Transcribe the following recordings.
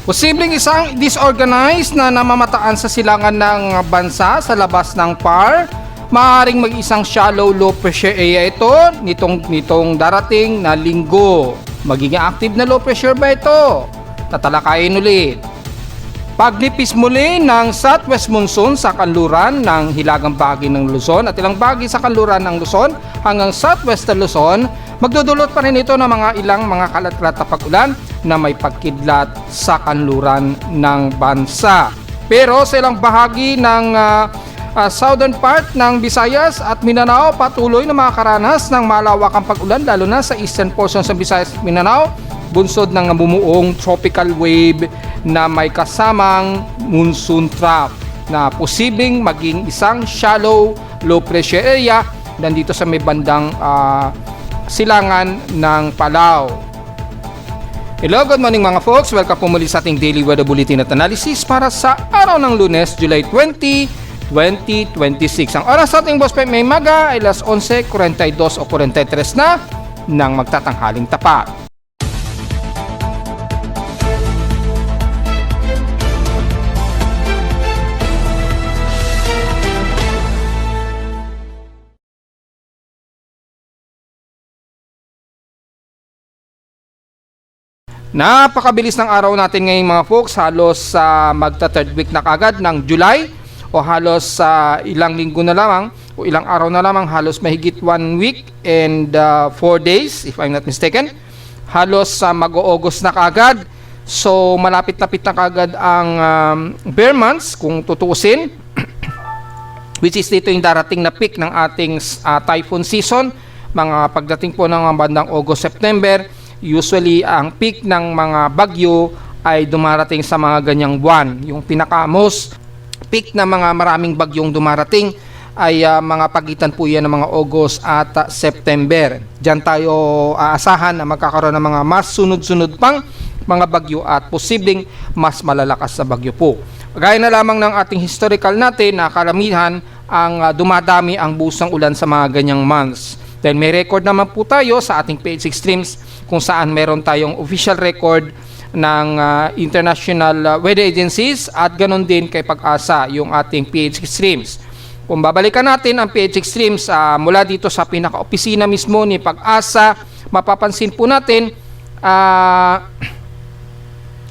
Posibleng isang disorganized na namamataan sa silangan ng bansa sa labas ng PAR. Maaaring mag-isang shallow low pressure area ito nitong darating na linggo. Magiging active na low pressure ba ito? Tatalakayin ulit. Pagnipis muli ng southwest monsoon sa kanluran ng hilagang bahagi ng Luzon at ilang bahagi sa kanluran ng Luzon hanggang southwest ng Luzon, magdudulot pa rin ito ng ilang mga kalat-kalat na pag-ulan na may pagkidlat sa kanluran ng bansa. Pero sa ilang bahagi ng southern part ng Visayas at Mindanao, patuloy na makakaranas ng malawakang pag-ulan lalo na sa eastern portion sa Visayas at Mindanao, bunsod ng bumuong tropical wave na may kasamang monsoon trough na posibleng maging isang shallow low pressure area nandito sa may bandang silangan ng Palau. Hello, good morning mga folks. Welcome po muli sa ating daily weather bulletin at analysis para sa araw ng Lunes, July 20, 2026. Ang oras sa ating Boss Pep may maga ay alas 11:42 o 43 na ng magtatanghaling tapat. Napakabilis ng araw natin ngayon mga folks, halos magta third week na kagad ng July o halos ilang linggo na lamang o ilang araw na lamang, halos mahigit 1 week and 4 days if I'm not mistaken. Halos mag-o-August na kagad, so malapit-lapit na kagad ang bare months kung tutuusin which is dito yung darating na peak ng ating typhoon season, mga pagdating po ng bandang August, September. Usually, ang peak ng mga bagyo ay dumarating sa mga ganyang buwan. Yung pinaka-most peak na mga maraming bagyong dumarating ay mga pagitan po yan ng mga August at September. Diyan tayo aasahan na magkakaroon ng mga mas sunod-sunod pang mga bagyo at posibleng mas malalakas sa bagyo po. Gaya na lamang ng ating historical natin na karamihan ang dumadami ang busang ulan sa mga ganyang months. Then may record naman po tayo sa ating PH Extremes kung saan meron tayong official record ng international weather agencies at ganon din kay Pag-asa yung ating PH Extremes. Kung babalikan natin ang PH Extremes mula dito sa pinaka-opisina mismo ni Pag-asa, mapapansin po natin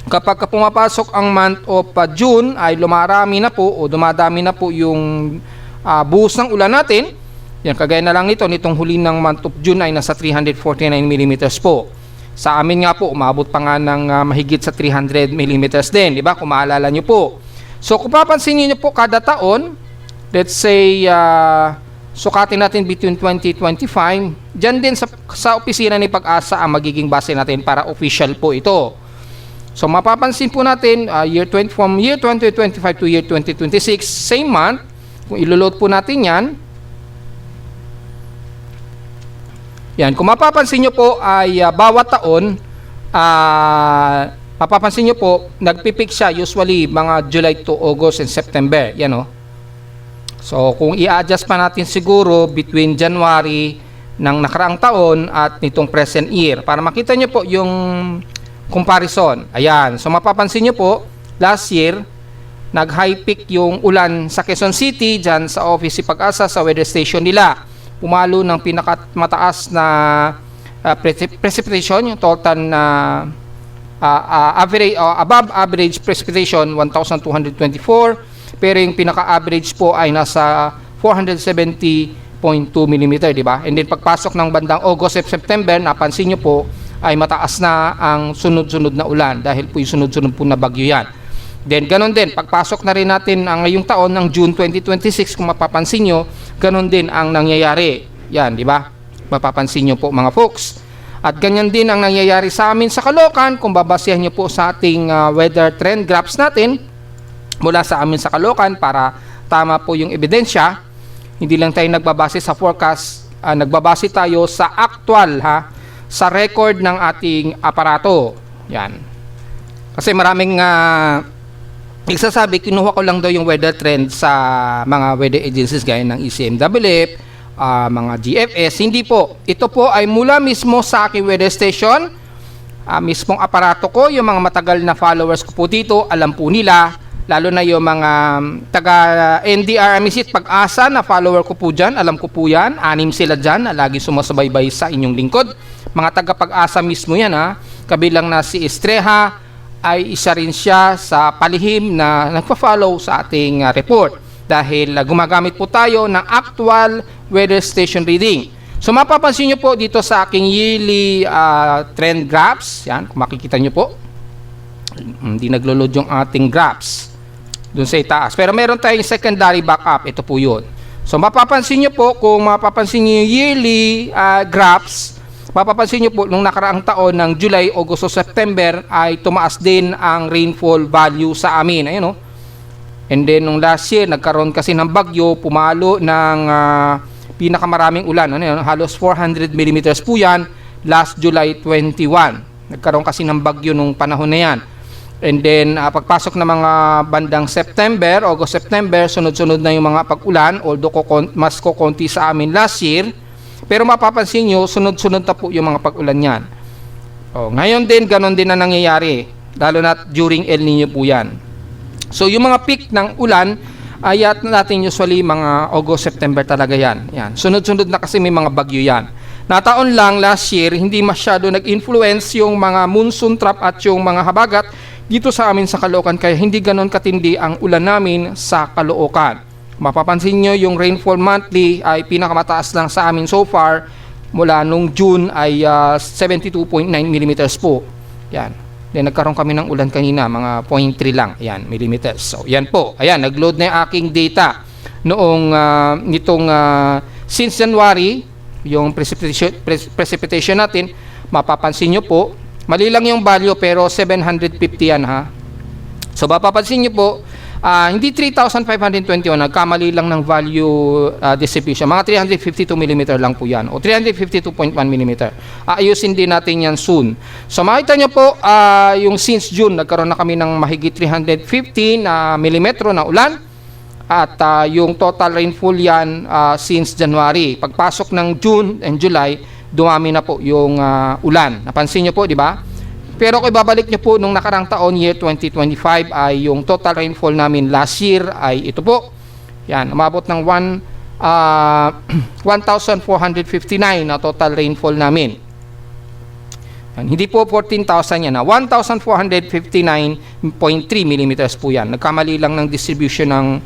kapag pumapasok ang month of June ay lumarami na po o dumadami na po yung buhos ng ulan natin. Yan, kagaya na lang nitong huli ng month of June ay nasa 349 mm po. Sa amin nga po, umabot pa nga ng mahigit sa 300 mm din, di ba? Kung maalala nyo po. So, kung papansin niyo po kada taon, let's say, sukatin natin between 2025, dyan din sa opisina ni Pag-asa ang magiging base natin para official po ito. So, mapapansin po natin, from year 2025 to year 2026, same month, kung iloload po natin yan, yan, kung mapapansin nyo po ay bawat taon, mapapansin nyo po, nagpipik siya usually mga July to August and September. Yan o. So, kung i-adjust pa natin siguro between January ng nakaraang taon at nitong present year, para makita nyo po yung comparison. Ayan. So, mapapansin nyo po, last year, nag-high peak yung ulan sa Quezon City, dyan sa office si Pag-asa, sa weather station nila. Pumalo ng pinakamataas na precipitation, yung total na above average precipitation 1,224, pero yung pinaka-average po ay nasa 470.2 mm, di ba? And then pagpasok ng bandang August at September, napansin nyo po ay mataas na ang sunod-sunod na ulan dahil po yung sunod-sunod po na bagyo yan. Then, ganon din, pagpasok na rin natin ang ngayong taon ng June 2026, kung mapapansin nyo, ganon din ang nangyayari. Yan, di ba? Mapapansin nyo po mga folks. At ganyan din ang nangyayari sa amin sa Caloocan, kung babasehan nyo po sa ating weather trend graphs natin, mula sa amin sa Caloocan para tama po yung ebidensya. Hindi lang tayo nagbabase sa forecast, nagbabase tayo sa actual, sa record ng ating aparato. Yan. Kasi maraming nagsasabi, kinuha ko lang daw yung weather trend sa mga weather agencies gaya ng ECMWF, mga GFS. Hindi po. Ito po ay mula mismo sa aking weather station mismong aparato ko. Yung mga matagal na followers ko po dito, alam po nila, lalo na yung mga taga NDR Amisit Pag-asa na follower ko po dyan, alam ko po yan, 6 sila dyan na lagi sumasabaybay sa inyong lingkod. Mga taga Pag-asa mismo yan ha, kabilang na si Estreha ay isa rin siya sa palihim na nagpa-follow sa ating report dahil gumagamit po tayo ng actual weather station reading. So mapapansin nyo po dito sa aking yearly trend graphs, yan kung makikita nyo po, hindi naglo-load yung ating graphs dun sa itaas. Pero meron tayong secondary backup. Ito po yun. So, mapapansin nyo po, kung mapapansin nyo yung yearly graphs, mapapansin nyo po, nung nakaraang taon ng July, August, o September, ay tumaas din ang rainfall value sa amin. Ayun, no? And then, nung last year, nagkaroon kasi ng bagyo, pumalo ng pinakamaraming ulan. Ano yun? Halos 400 millimeters po yan, last July 21. Nagkaroon kasi ng bagyo nung panahon na yan. And then, pagpasok ng mga bandang September, August, September, sunod-sunod na yung mga pag-ulan, although mas kukunti sa amin last year. Pero mapapansin nyo, sunod-sunod na po yung mga pag-ulan yan. Ngayon din, ganon din na nangyayari. Lalo na during El Nino po yan. So, yung mga peak ng ulan, ayat natin usually mga August, September talaga yan. Sunod-sunod na kasi may mga bagyo yan. Nataon lang last year, hindi masyado nag-influence yung mga monsoon trap at yung mga habagat dito sa amin sa Caloocan, kaya hindi ganon katindi ang ulan namin sa Caloocan. Mapapansin nyo yung rainfall monthly ay pinakamataas lang sa amin so far mula nung June ay 72.9 millimeters po. Yan. Then nagkaroon kami ng ulan kanina, mga 0.3 lang. Yan, millimeters. So yan po. Ayan, nag-load na yung aking data noong since January, yung precipitation natin, mapapansin nyo po, mali lang yung value pero 750 yan ha. So mapapansin nyo po, hindi 3,521, nagkamali lang ng value distribution. Mga 352 mm lang po yan o 352.1 mm. Ayusin din natin yan soon. So makita nyo po, yung since June, nagkaroon na kami ng mahigit 350 na milimetro na ulan. At yung total rainfall yan since January. Pagpasok ng June and July, dumami na po yung ulan. Napansin nyo po, di ba? Pero kung ibabalik nyo po nung nakarang taon, year 2025, ay yung total rainfall namin last year ay ito po. Yan, umabot ng 1,459 na total rainfall namin. Yan, hindi po 14,000 yan. 1,459.3 millimeters po yan. Nagkamali lang ng distribution ng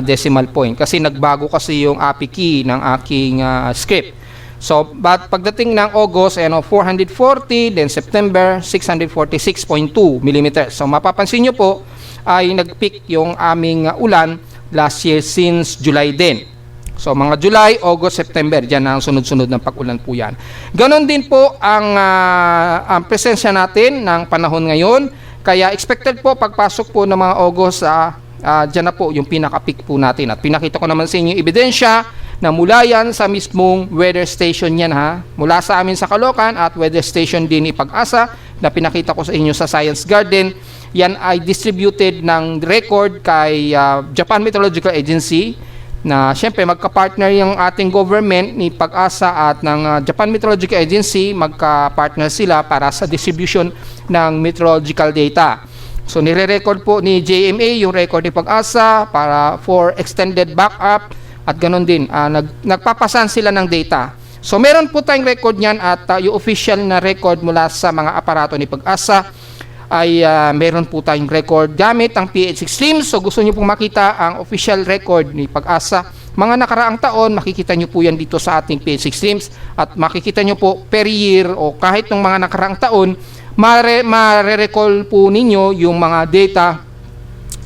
decimal point kasi nagbago kasi yung API key ng aking script. So, pagdating ng August, 440, then September, 646.2 mm. So, mapapansin nyo po, ay nag-peak yung aming ulan last year since July din. So, mga July, August, September, dyan ang sunod-sunod ng pag-ulan po yan. Ganon din po ang presensya natin ng panahon ngayon. Kaya expected po, pagpasok po ng mga August, dyan na po yung pinaka-peak po natin. At pinakita ko naman sa inyo yung ebidensya na mula yan sa mismong weather station yan ha. Mula sa amin sa Caloocan at weather station din ni Pag-asa na pinakita ko sa inyo sa Science Garden. Yan ay distributed ng record kay Japan Meteorological Agency na syempre magka-partner yung ating government ni Pag-asa at ng Japan Meteorological Agency, magka-partner sila para sa distribution ng meteorological data. So nire-record po ni JMA yung record ni Pag-asa para for extended backup. At ganon din, nagpapasan sila ng data. So meron po tayong record niyan at yung official na record mula sa mga aparato ni Pag-asa ay meron po tayong record gamit ang PH Extremes. So gusto niyo pong makita ang official record ni Pag-asa, mga nakaraang taon, makikita niyo po yan dito sa ating PH Extremes at makikita niyo po per year o kahit ng mga nakaraang taon, mare-recall po ninyo yung mga data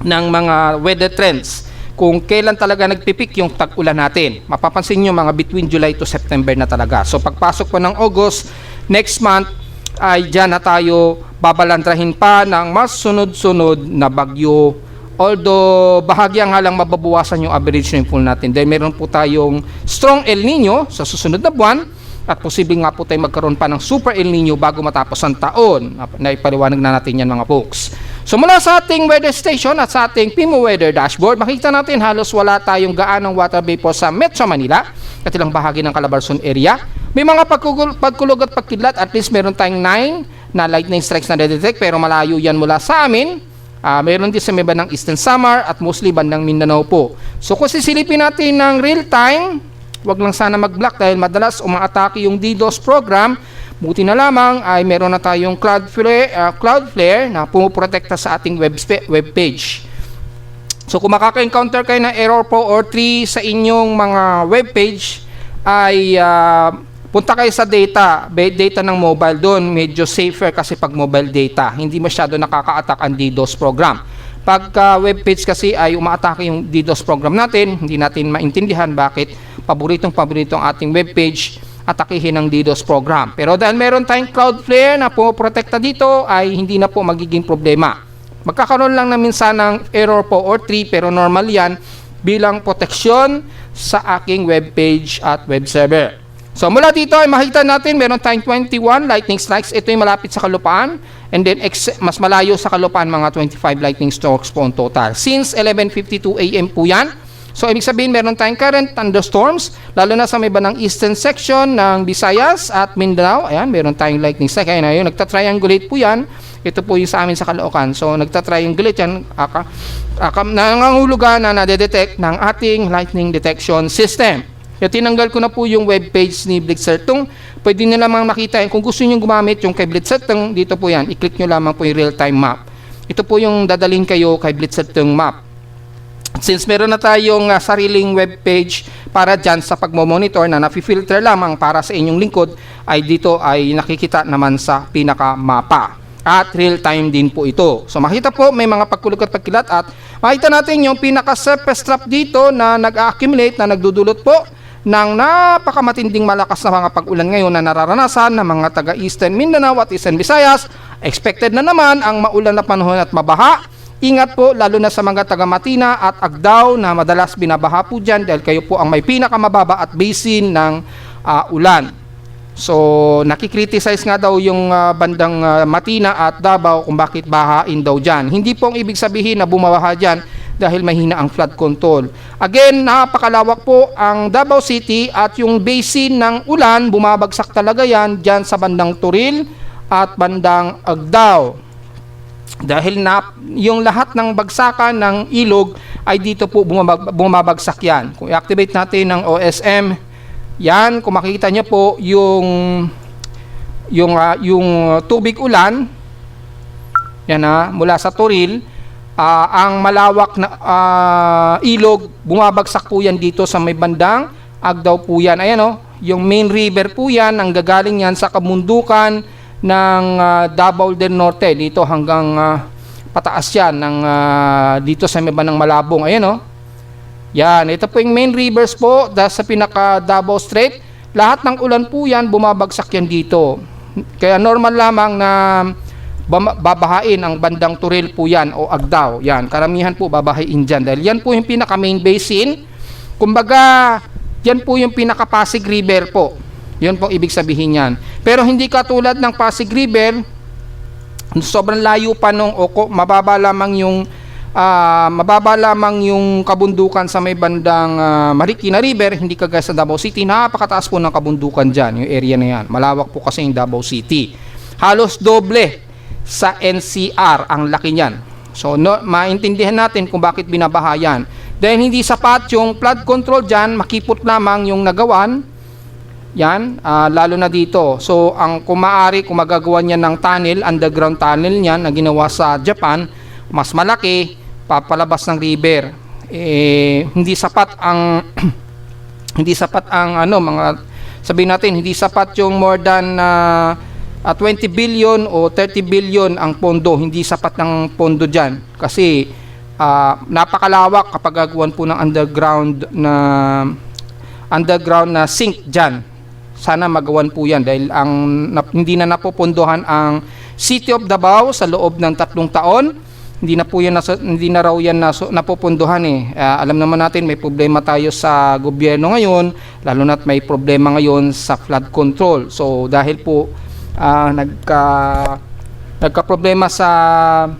ng mga weather trends. Kung kailan talaga nagpipik yung tag-ulan natin. Mapapansin nyo mga between July to September na talaga. So pagpasok po ng August, next month, ay dyan na tayo babalantrahin pa ng mas sunod-sunod na bagyo. Although bahagya nga lang mababawasan yung average rainfall natin. Dahil meron po tayong strong El Nino sa susunod na buwan. At posibleng nga po tayo magkaroon pa ng super El Nino bago matapos ang taon. Naipaliwanag na natin yan mga folks. So mula sa ating weather station at sa ating PIMO weather dashboard, makikita natin halos wala tayong gaanong water vapor sa Metro Manila at ilang bahagi ng Calabarzon area. May mga pagkulog at pagkidlat, at least meron tayong 9 na lightning strikes na detect pero malayo yan mula sa amin. Mayroon din sa may bandang Eastern Samar at mostly bandang Mindanao po. So kung sisilipin natin ng real time, wag lang sana mag-block dahil madalas umaatake yung DDoS program. Buti na lamang ay meron na tayong Cloudflare na pumuprotekta sa ating web page. So kung makaka-encounter kayo ng error po or 3 sa inyong mga web page, ay punta kayo sa data ng mobile. Doon medyo safer kasi pag mobile data, hindi masyado nakaka-attack ang DDoS program. Pagka web page kasi ay umaatake yung DDoS program natin, hindi natin maintindihan bakit paboritong ang ating web page atakihin ng DDoS program. Pero dahil meron tayong Cloudflare na pumoprotekta dito, ay hindi na po magiging problema. Magkakaroon lang na minsan ng error po or 3 pero normal yan bilang proteksyon sa aking web page at web server. So mula dito ay makita natin meron tayong 21 lightning strikes. Ito yung malapit sa kalupaan, and then mas malayo sa kalupaan mga 25 lightning strikes po ang total. Since 11:52 AM po yan. So ibig sabihin meron tayong current thunderstorms lalo na sa may bandang eastern section ng Visayas at Mindanao. Ayan, meron tayong lightning strike. Ayan, ayun, nagta-triangulate po yan. Ito po yung sa amin sa Caloocan. So nagta-triangulate yan, nangangulugan na nadedetect ng ating lightning detection system. Kaya tinanggal ko na po yung web page ni Blitzertung. Pwede nyo lamang makita yan. Kung gusto nyo gumamit yung kay Blitzertung, dito po yan. I-click nyo lamang po yung real-time map. Ito po yung dadalhin kayo kay Blitzertung map. Since meron na tayong sariling web page para dyan sa pagmo-monitor na nafi-filter lamang para sa inyong lingkod, ay dito ay nakikita naman sa pinaka-mapa. At real-time din po ito. So makita po may mga pagkulog at pagkilat at makita natin yung pinaka-surface trap dito na nag-accumulate, na nagdudulot po ng napakamatinding malakas na mga pag-ulan ngayon na nararanasan ng mga taga-Eastern Mindanao at Eastern Visayas. Expected na naman ang maulan na panahon at mabaha. Ingat po lalo na sa mga taga-Matina at Agdao na madalas binabaha po dyan dahil kayo po ang may pinakamababa at basin ng ulan. So nakikriticize nga daw yung bandang Matina at Davao kung bakit bahain daw dyan. Hindi po ang ibig sabihin na bumabaha dyan dahil mahina ang flood control. Again, napakalawak po ang Davao City at yung basin ng ulan, bumabagsak talaga yan dyan sa bandang Turil at bandang Agdao. Dahil yung lahat ng bagsakan ng ilog ay dito po bumabagsak yan. Kung i-activate natin ng OSM, yan, kung makikita nyo po yung tubig ulan, yan mula sa Turil, ang malawak na ilog, bumabagsak po yan dito sa may bandang Agdao po yan. Ayan yung main river po yan, ang gagaling yan sa kabundukan ng Davao del Norte, dito hanggang pataas yan ng dito sa may bandang Malabong. Ayan yan, ito po yung main rivers po sa pinaka Davao Strait. Lahat ng ulan po yan, bumabagsak yan dito. Kaya normal lamang na babahain ang bandang Turil po yan o Agdao. Yan, karamihan po babahain dyan dahil yan po yung pinaka main basin. Kumbaga, yan po yung pinaka Pasig River po. Yun pong ibig sabihin yan. Pero hindi katulad ng Pasig River, sobrang layo pa nung mababa lamang yung kabundukan sa may bandang Marikina River, hindi kagaya sa Davao City. Napakataas po ng kabundukan dyan, yung area na yan. Malawak po kasi yung Davao City. Halos doble sa NCR ang laki niyan. So maintindihan natin kung bakit binabaha yan. Dahil hindi sapat yung flood control dyan, makipot lamang yung nagawan. Yan, lalo na dito. So kung magagawa niya ng tunnel, underground tunnel niyan na ginawa sa Japan, mas malaki, papalabas ng river. Hindi sapat ang mga sabihin natin, hindi sapat yung more than 20 billion o 30 billion ang pondo. Hindi sapat ng pondo dyan kasi napakalawak kapag gagawan po ng underground na sink dyan. Sana magawan po yan dahil hindi na napopondohan ang City of Davao sa loob ng 3 taon. Hindi na raw yan napopondohan alam naman natin may problema tayo sa gobyerno ngayon, lalo na't may problema ngayon sa flood control. So dahil po nagka-problema sa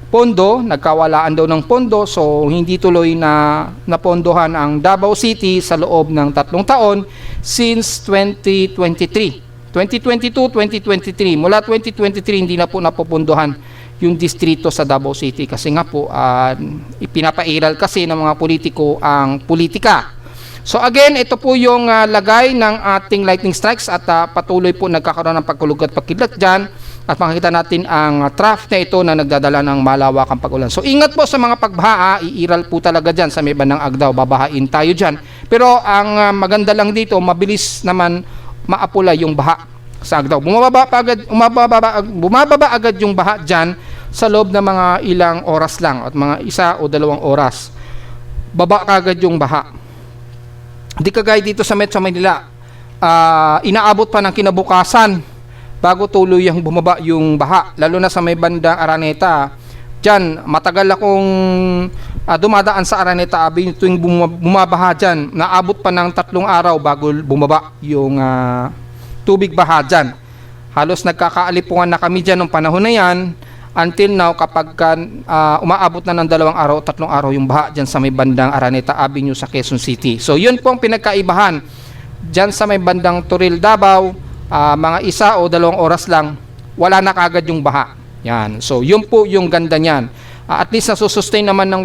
pondo, nagkawalaan daw ng pondo, so hindi tuloy na napondohan ang Davao City sa loob ng 3 taon since 2023. 2022, 2023. Mula 2023, hindi na po napupunduhan yung distrito sa Davao City kasi nga po ipinapairal kasi ng mga politiko ang politika. So again, ito po yung lagay ng ating lightning strikes at patuloy po nagkakaroon ng pagkulog at pagkidlat dyan at makikita natin ang trough na ito na nagdadala ng malawakang pag-ulan. So ingat po sa mga pagbaha, iiral po talaga dyan sa may bandang Agdao, babahain tayo dyan. Pero ang maganda lang dito, mabilis naman maapula yung baha sa Agdao. Bumababa agad yung baha dyan sa loob ng mga ilang oras lang at mga 1 o 2 oras. Baba agad yung baha. Di kagaya dito sa Metro Manila, inaabot pa ng kinabukasan bago tuluyang bumaba yung baha, lalo na sa may bandang Araneta. Diyan, matagal akong dumadaan sa Araneta Avenue tuwing bumabaha dyan. Naabot pa ng 3 araw bago bumaba yung tubig baha dyan. Halos nagkakaalipungan na kami dyan nung panahon na yan. Until now, kapag umaabot na ng 2 araw o 3 araw yung baha dyan sa may bandang Araneta Avenue sa Quezon City. So yun po ang pinagkaibahan. Dyan sa may bandang Toril, Davao, mga 1 o 2 oras lang, wala na kagad yung baha. Yan. So yun po yung ganda niyan. At least nasusustain naman ng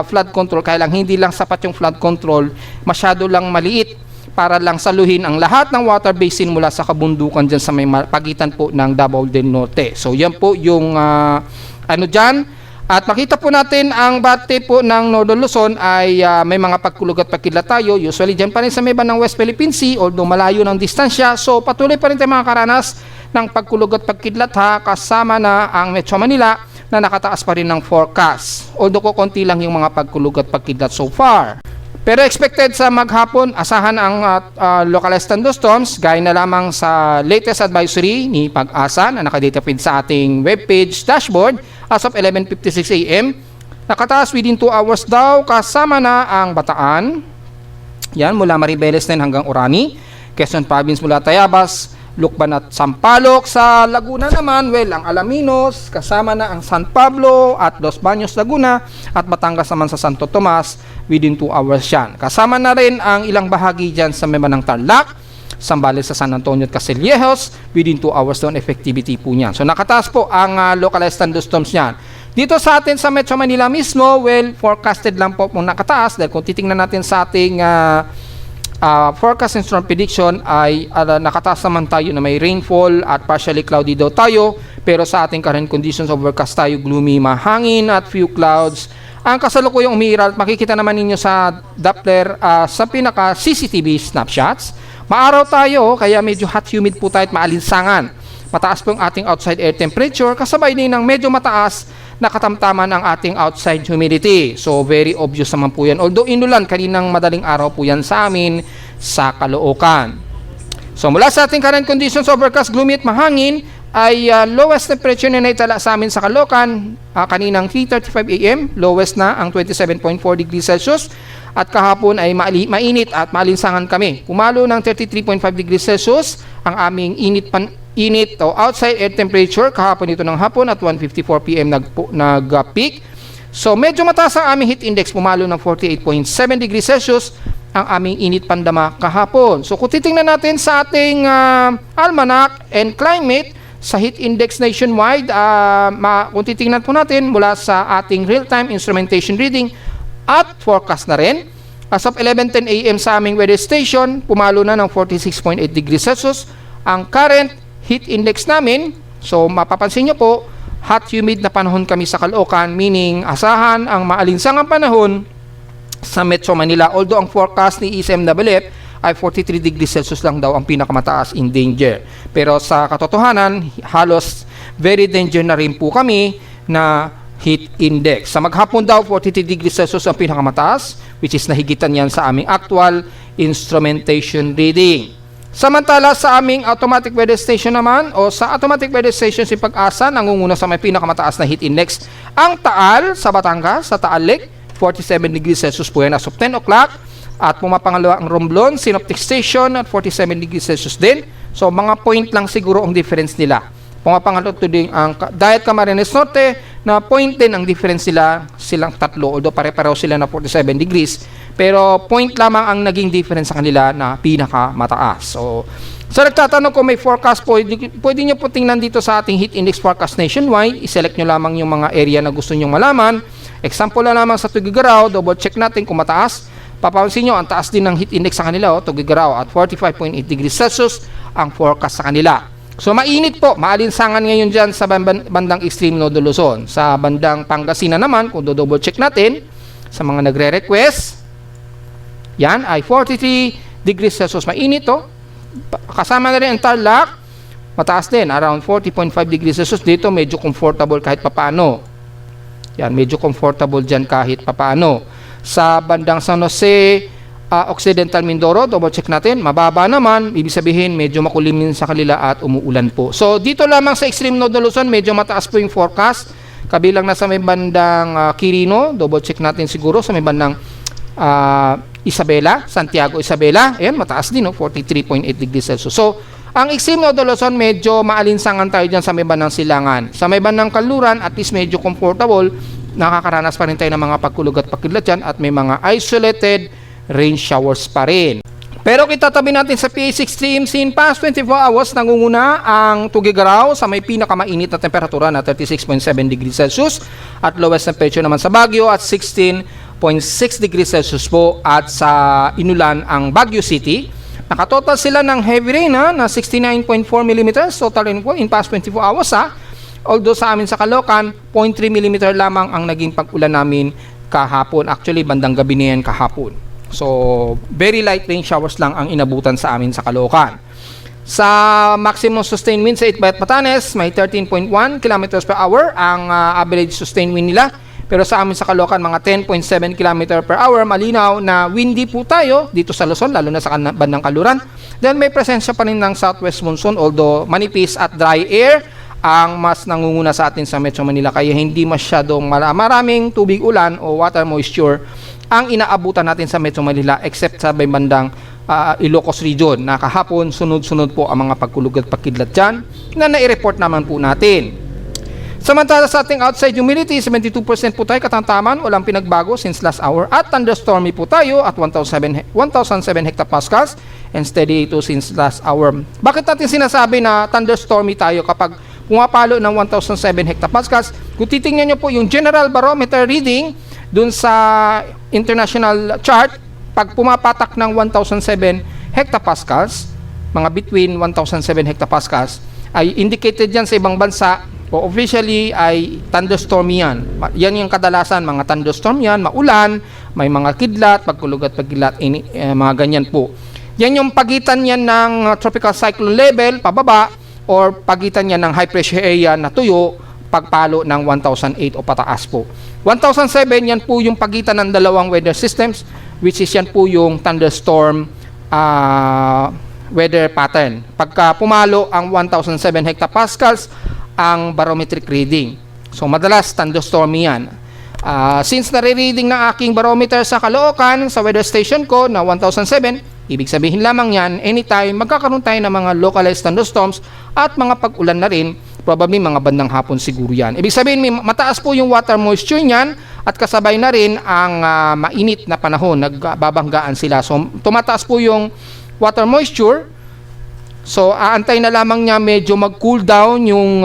flood control, kaya lang hindi lang sapat yung flood control, masyado lang maliit para lang saluhin ang lahat ng water basin mula sa kabundukan dyan sa may pagitan po ng Davao del Norte. So yan po yung ano dyan. At makita po natin ang bate po ng Northern Luzon ay may mga pagkulog at pagkidlat tayo. Usually dyan pa rin sa may bandang West Philippine Sea, although malayo ng distansya. So patuloy pa rin tayo mga karanas ng pagkulog at pagkidlat kasama na ang Metro Manila na nakataas pa rin ng forecast. Although konti lang yung mga pagkulog at pagkidlat so far. Pero expected sa maghapon, asahan ang localized thunderstorms gaya na lamang sa latest advisory ni Pag-asa na nakadata feed sa ating webpage dashboard as of 11:56 AM. Nakataas within 2 hours daw kasama na ang Bataan. Yan, mula Maribeles na hanggang Orani. Quezon Province mula Tayabas, Lukban at Sampaloc. Sa Laguna naman, well, ang Alaminos, kasama na ang San Pablo at Los Baños, Laguna, at Batangas naman sa Santo Tomas, within 2 hours yan. Kasama na rin ang ilang bahagi dyan sa Memanang Tarlac, Sambales sa San Antonio at Castillejos, within 2 hours doon effectivity po niyan. So nakataas po ang localized thunderstorms niyan. Dito sa atin sa Metro Manila mismo, well, forecasted lang po kung nakataas dahil kung titingnan natin sa ating forecast and storm prediction ay nakataas naman tayo na may rainfall at partially cloudy daw tayo, pero sa ating current conditions overcast tayo, gloomy, mahangin at few clouds. Ang kasalukuyang umiiral, makikita naman ninyo sa Doppler sa pinaka CCTV snapshots. Maaraw tayo kaya medyo hot humid po tayo at maalinsangan. Mataas po ang ating outside air temperature kasabay din ng medyo mataas na katamtaman ang ating outside humidity. So very obvious naman po yan. Although inulan kaninang madaling araw po yan sa amin sa Caloocan. So mula sa ating current conditions overcast, gloomy at mahangin ay lowest temperature na naitala sa amin sa Caloocan kaninang 3:35 AM. Lowest na ang 27.4 degrees Celsius. At kahapon ay mainit at maalinsangan kami. Pumalo ng 33.5 degrees Celsius ang aming init o outside air temperature kahapon ito ng hapon at 1:54 PM nag-peak. So medyo mataas ang aming heat index, pumalo ng 48.7 degrees Celsius ang aming init pandama kahapon. So kung titingnan natin sa ating almanac and climate sa heat index nationwide, kung titingnan po natin mula sa ating real-time instrumentation reading at forecast na rin, as of 11:10 AM sa aming weather station, pumalo na ng 46.8 degrees Celsius ang current heat index namin. So mapapansin nyo po, hot humid na panahon kami sa Caloocan, meaning asahan ang maalinsangang panahon sa Metro Manila. Although ang forecast ni ICMWF ay 43 degrees Celsius lang daw ang pinakamataas in danger. Pero sa katotohanan, halos very danger na rin po kami na heat index. Sa maghapon daw, 43 degrees Celsius ang pinakamataas, which is nahigitan yan sa aming actual instrumentation reading. Samantala sa aming automatic weather station naman, o sa automatic weather station si Pag-asa, nangunguna sa may pinakamataas na heat index ang Taal sa Batangas, sa Taal Lake, 47 degrees Celsius po yan as of 10 o'clock. At pumapangalawa ang Romblon Synoptic Station at 47 degrees Celsius din. So mga point lang siguro ang difference nila. Pumapangalawa din ang Diet Camarines Norte na point din ang difference nila, silang tatlo, although pare-pareho sila na 47 degrees. Pero point lamang ang naging difference sa kanila na pinakamataas. So Sa nagtatanong kung may forecast po, pwede nyo po tingnan dito sa ating heat index forecast nationwide. I-select nyo lamang yung mga area na gusto nyo malaman. Example na lamang sa Tuguegarao, double check natin kung mataas. Papansin nyo, ang taas din ng heat index sa kanila, Tuguegarao at 45.8 degrees Celsius ang forecast sa kanila. So mainit po, maalinsangan ngayon dyan sa bandang extreme Northern Luzon. Sa bandang Pangasinan naman, kung double check natin, sa mga nagre-request, yan ay 43 degrees Celsius. Mainit to. Kasama na rin ang Tarlac, mataas din, around 40.5 degrees Celsius. Dito medyo comfortable kahit papaano. Yan, medyo comfortable dyan kahit papaano. Sa bandang San Jose, Occidental Mindoro, double check natin, mababa naman, ibig sabihin medyo makulimlim sa kanila at umuulan po. So dito lamang sa extreme Northern Luzon, medyo mataas po yung forecast. Kabilang na sa may bandang Quirino, double check natin siguro sa may bandang Isabela, Santiago Isabela, ayan, mataas din, 43.8 degrees Celsius. So, ang extreme Northern Luzon, medyo maalinsangan tayo dyan sa may bandang Silangan. Sa may bandang Kanluran, at least medyo comfortable, nakakaranas pa rin tayo ng mga pagkulog at pagkidlat dyan, at may mga isolated rain showers pa rin. Pero kitatabi natin sa PH Extreme, in past 24 hours, nangunguna ang Tuguegarao sa may pinakamainit na temperatura na 36.7 degrees Celsius, at lowest temperature naman sa Baguio at 16.6 degrees Celsius po, at sa Inulan ang Baguio City. Nakatotal sila ng heavy rain na 69.4 mm total rain po in past 24 hours Although sa amin sa Caloocan, 0.3 mm lamang ang naging pag-ulan namin kahapon. Actually, bandang gabi na yan kahapon. So, very light rain showers lang ang inabutan sa amin sa Caloocan. Sa maximum sustained wind sa Itbayat Batanes, may 13.1 km per hour ang average sustained wind nila. Pero sa amin sa Caloocan, mga 10.7 km per hour. Malinaw na windy po tayo dito sa Luzon, lalo na sa bandang Kanluran. Then may presensya pa rin ng southwest monsoon, although manipis at dry air ang mas nangunguna sa atin sa Metro Manila. Kaya hindi masyadong maraming tubig ulan o water moisture ang inaabutan natin sa Metro Manila, except sa bandang Ilocos region na kahapon sunod-sunod po ang mga pagkulog at pagkidlat dyan na nai-report naman po natin. Samantala sa ating outside humidity, 72% po tayo katamtaman, walang pinagbago since last hour, at thunderstormy po tayo at 1,007 hectopascals and steady ito since last hour. Bakit natin sinasabi na thunderstormy tayo kapag pumapalo ng 1,007 hectopascals? Kung titingnan nyo po yung general barometer reading dun sa international chart, pag pumapatak ng 1,007 hectopascals, mga between 1,007 hectopascals, ay indicated yan sa ibang bansa o officially ay thunderstorm yan. Yan yung kadalasan, mga thunderstorm yan, maulan, may mga kidlat, pagkulog at pagkidlat, mga ganyan po. Yan yung pagitan yan ng tropical cyclone level, pababa, or pagitan yan ng high pressure area na tuyo, pagpalo ng 1,008 o pataas po. 1,007, yan po yung pagitan ng dalawang weather systems, which is yan po yung thunderstorm weather pattern. Pagka pumalo ang 1,007 hectopascals, ang barometric reading. So, madalas thunderstormy yan. Since nare-reading ng aking barometer sa Caloocan, sa weather station ko na 1,007, ibig sabihin lamang yan, anytime magkakaroon tayo ng mga localized thunderstorms at mga pag-ulan na rin, probably mga bandang hapon siguro yan. Ibig sabihin, mataas po yung water moisture niyan at kasabay na rin ang mainit na panahon, nagbabanggaan sila. So, tumataas po yung water moisture. So, aantay na lamang niya medyo mag-cool down yung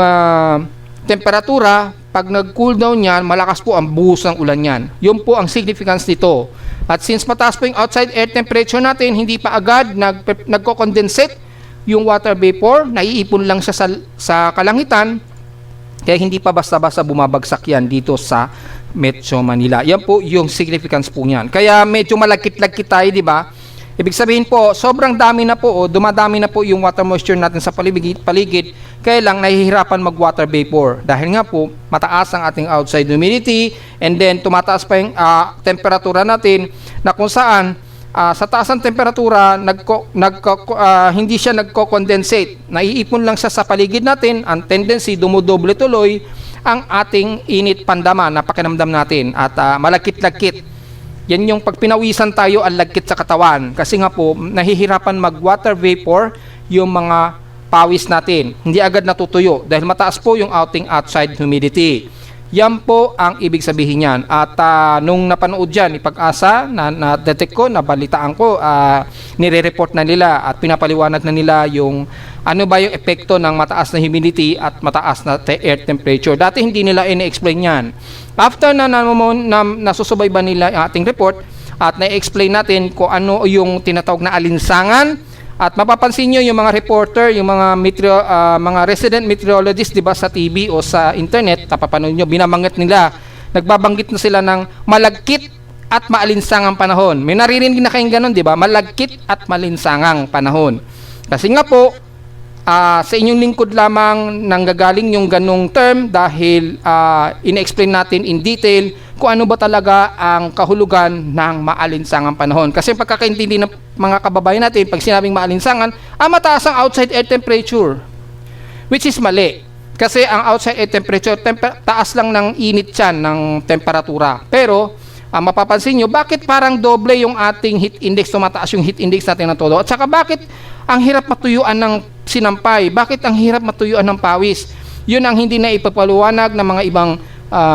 temperatura. Pag nag-cool down yan, malakas po ang buhos ng ulan yan. Yun po ang significance nito. At since mataas po yung outside air temperature natin, hindi pa agad nagko-condensate yung water vapor, naiipon lang siya sa kalangitan, kaya hindi pa basta-basta bumabagsak yan dito sa Metro Manila. Yan po yung significance po niyan. Kaya medyo malagkit-lagkit tayo, di ba? Ibig sabihin po, sobrang dami na po, dumadami na po yung water moisture natin sa paligid, kaya lang nahihirapan mag-water vapor. Dahil nga po, mataas ang ating outside humidity, and then tumataas pa yung temperatura natin, na kung saan, sa taas ng temperatura, hindi siya nagko-condensate. Naiipon lang siya sa paligid natin, ang tendency, dumudoble tuloy ang ating init pandama na pakiramdam natin, at malagkit-lagkit. Yan yung pag pinawisan tayo, ang lagkit sa katawan. Kasi nga po, nahihirapan mag-water vapor yung mga pawis natin. Hindi agad natutuyo dahil mataas po yung outside humidity. Yan po ang ibig sabihin niyan. At nung napanood dyan, ipag-asa, na-detect ko, nabalitaan ko, nire-report na nila at pinapaliwanag na nila yung ano ba yung epekto ng mataas na humidity at mataas na air temperature. Dati hindi nila ini-explain yan. After na nasusubayban nila yung ating report at na-explain natin kung ano yung tinatawag na alinsangan, at mapapansin nyo yung mga reporter, yung mga resident meteorologist, di ba, sa TV o sa internet, napapanood nyo, binabanggit nila, nagbabanggit na sila ng malagkit at maalinsangang panahon. May naririnig na kayong ganun, di ba? Malagkit at malinsangang panahon. Kasi nga po, sa inyong lingkod lamang nanggagaling yung ganung term dahil ina-explain natin in detail kung ano ba talaga ang kahulugan ng maalinsangang panahon. Kasi pagkakaintindi ng mga kababayan natin, pag sinabing maalinsangan, mataas ang outside air temperature, which is mali. Kasi ang outside air temperature, taas lang ng init yan, ng temperatura. Pero, mapapansin nyo, bakit parang doble yung ating heat index, tumataas yung heat index natin na todo? At saka bakit ang hirap matuyuan ng sinampay? Bakit ang hirap matuyuan ng pawis? Yun ang hindi na ipapaliwanag ng mga ibang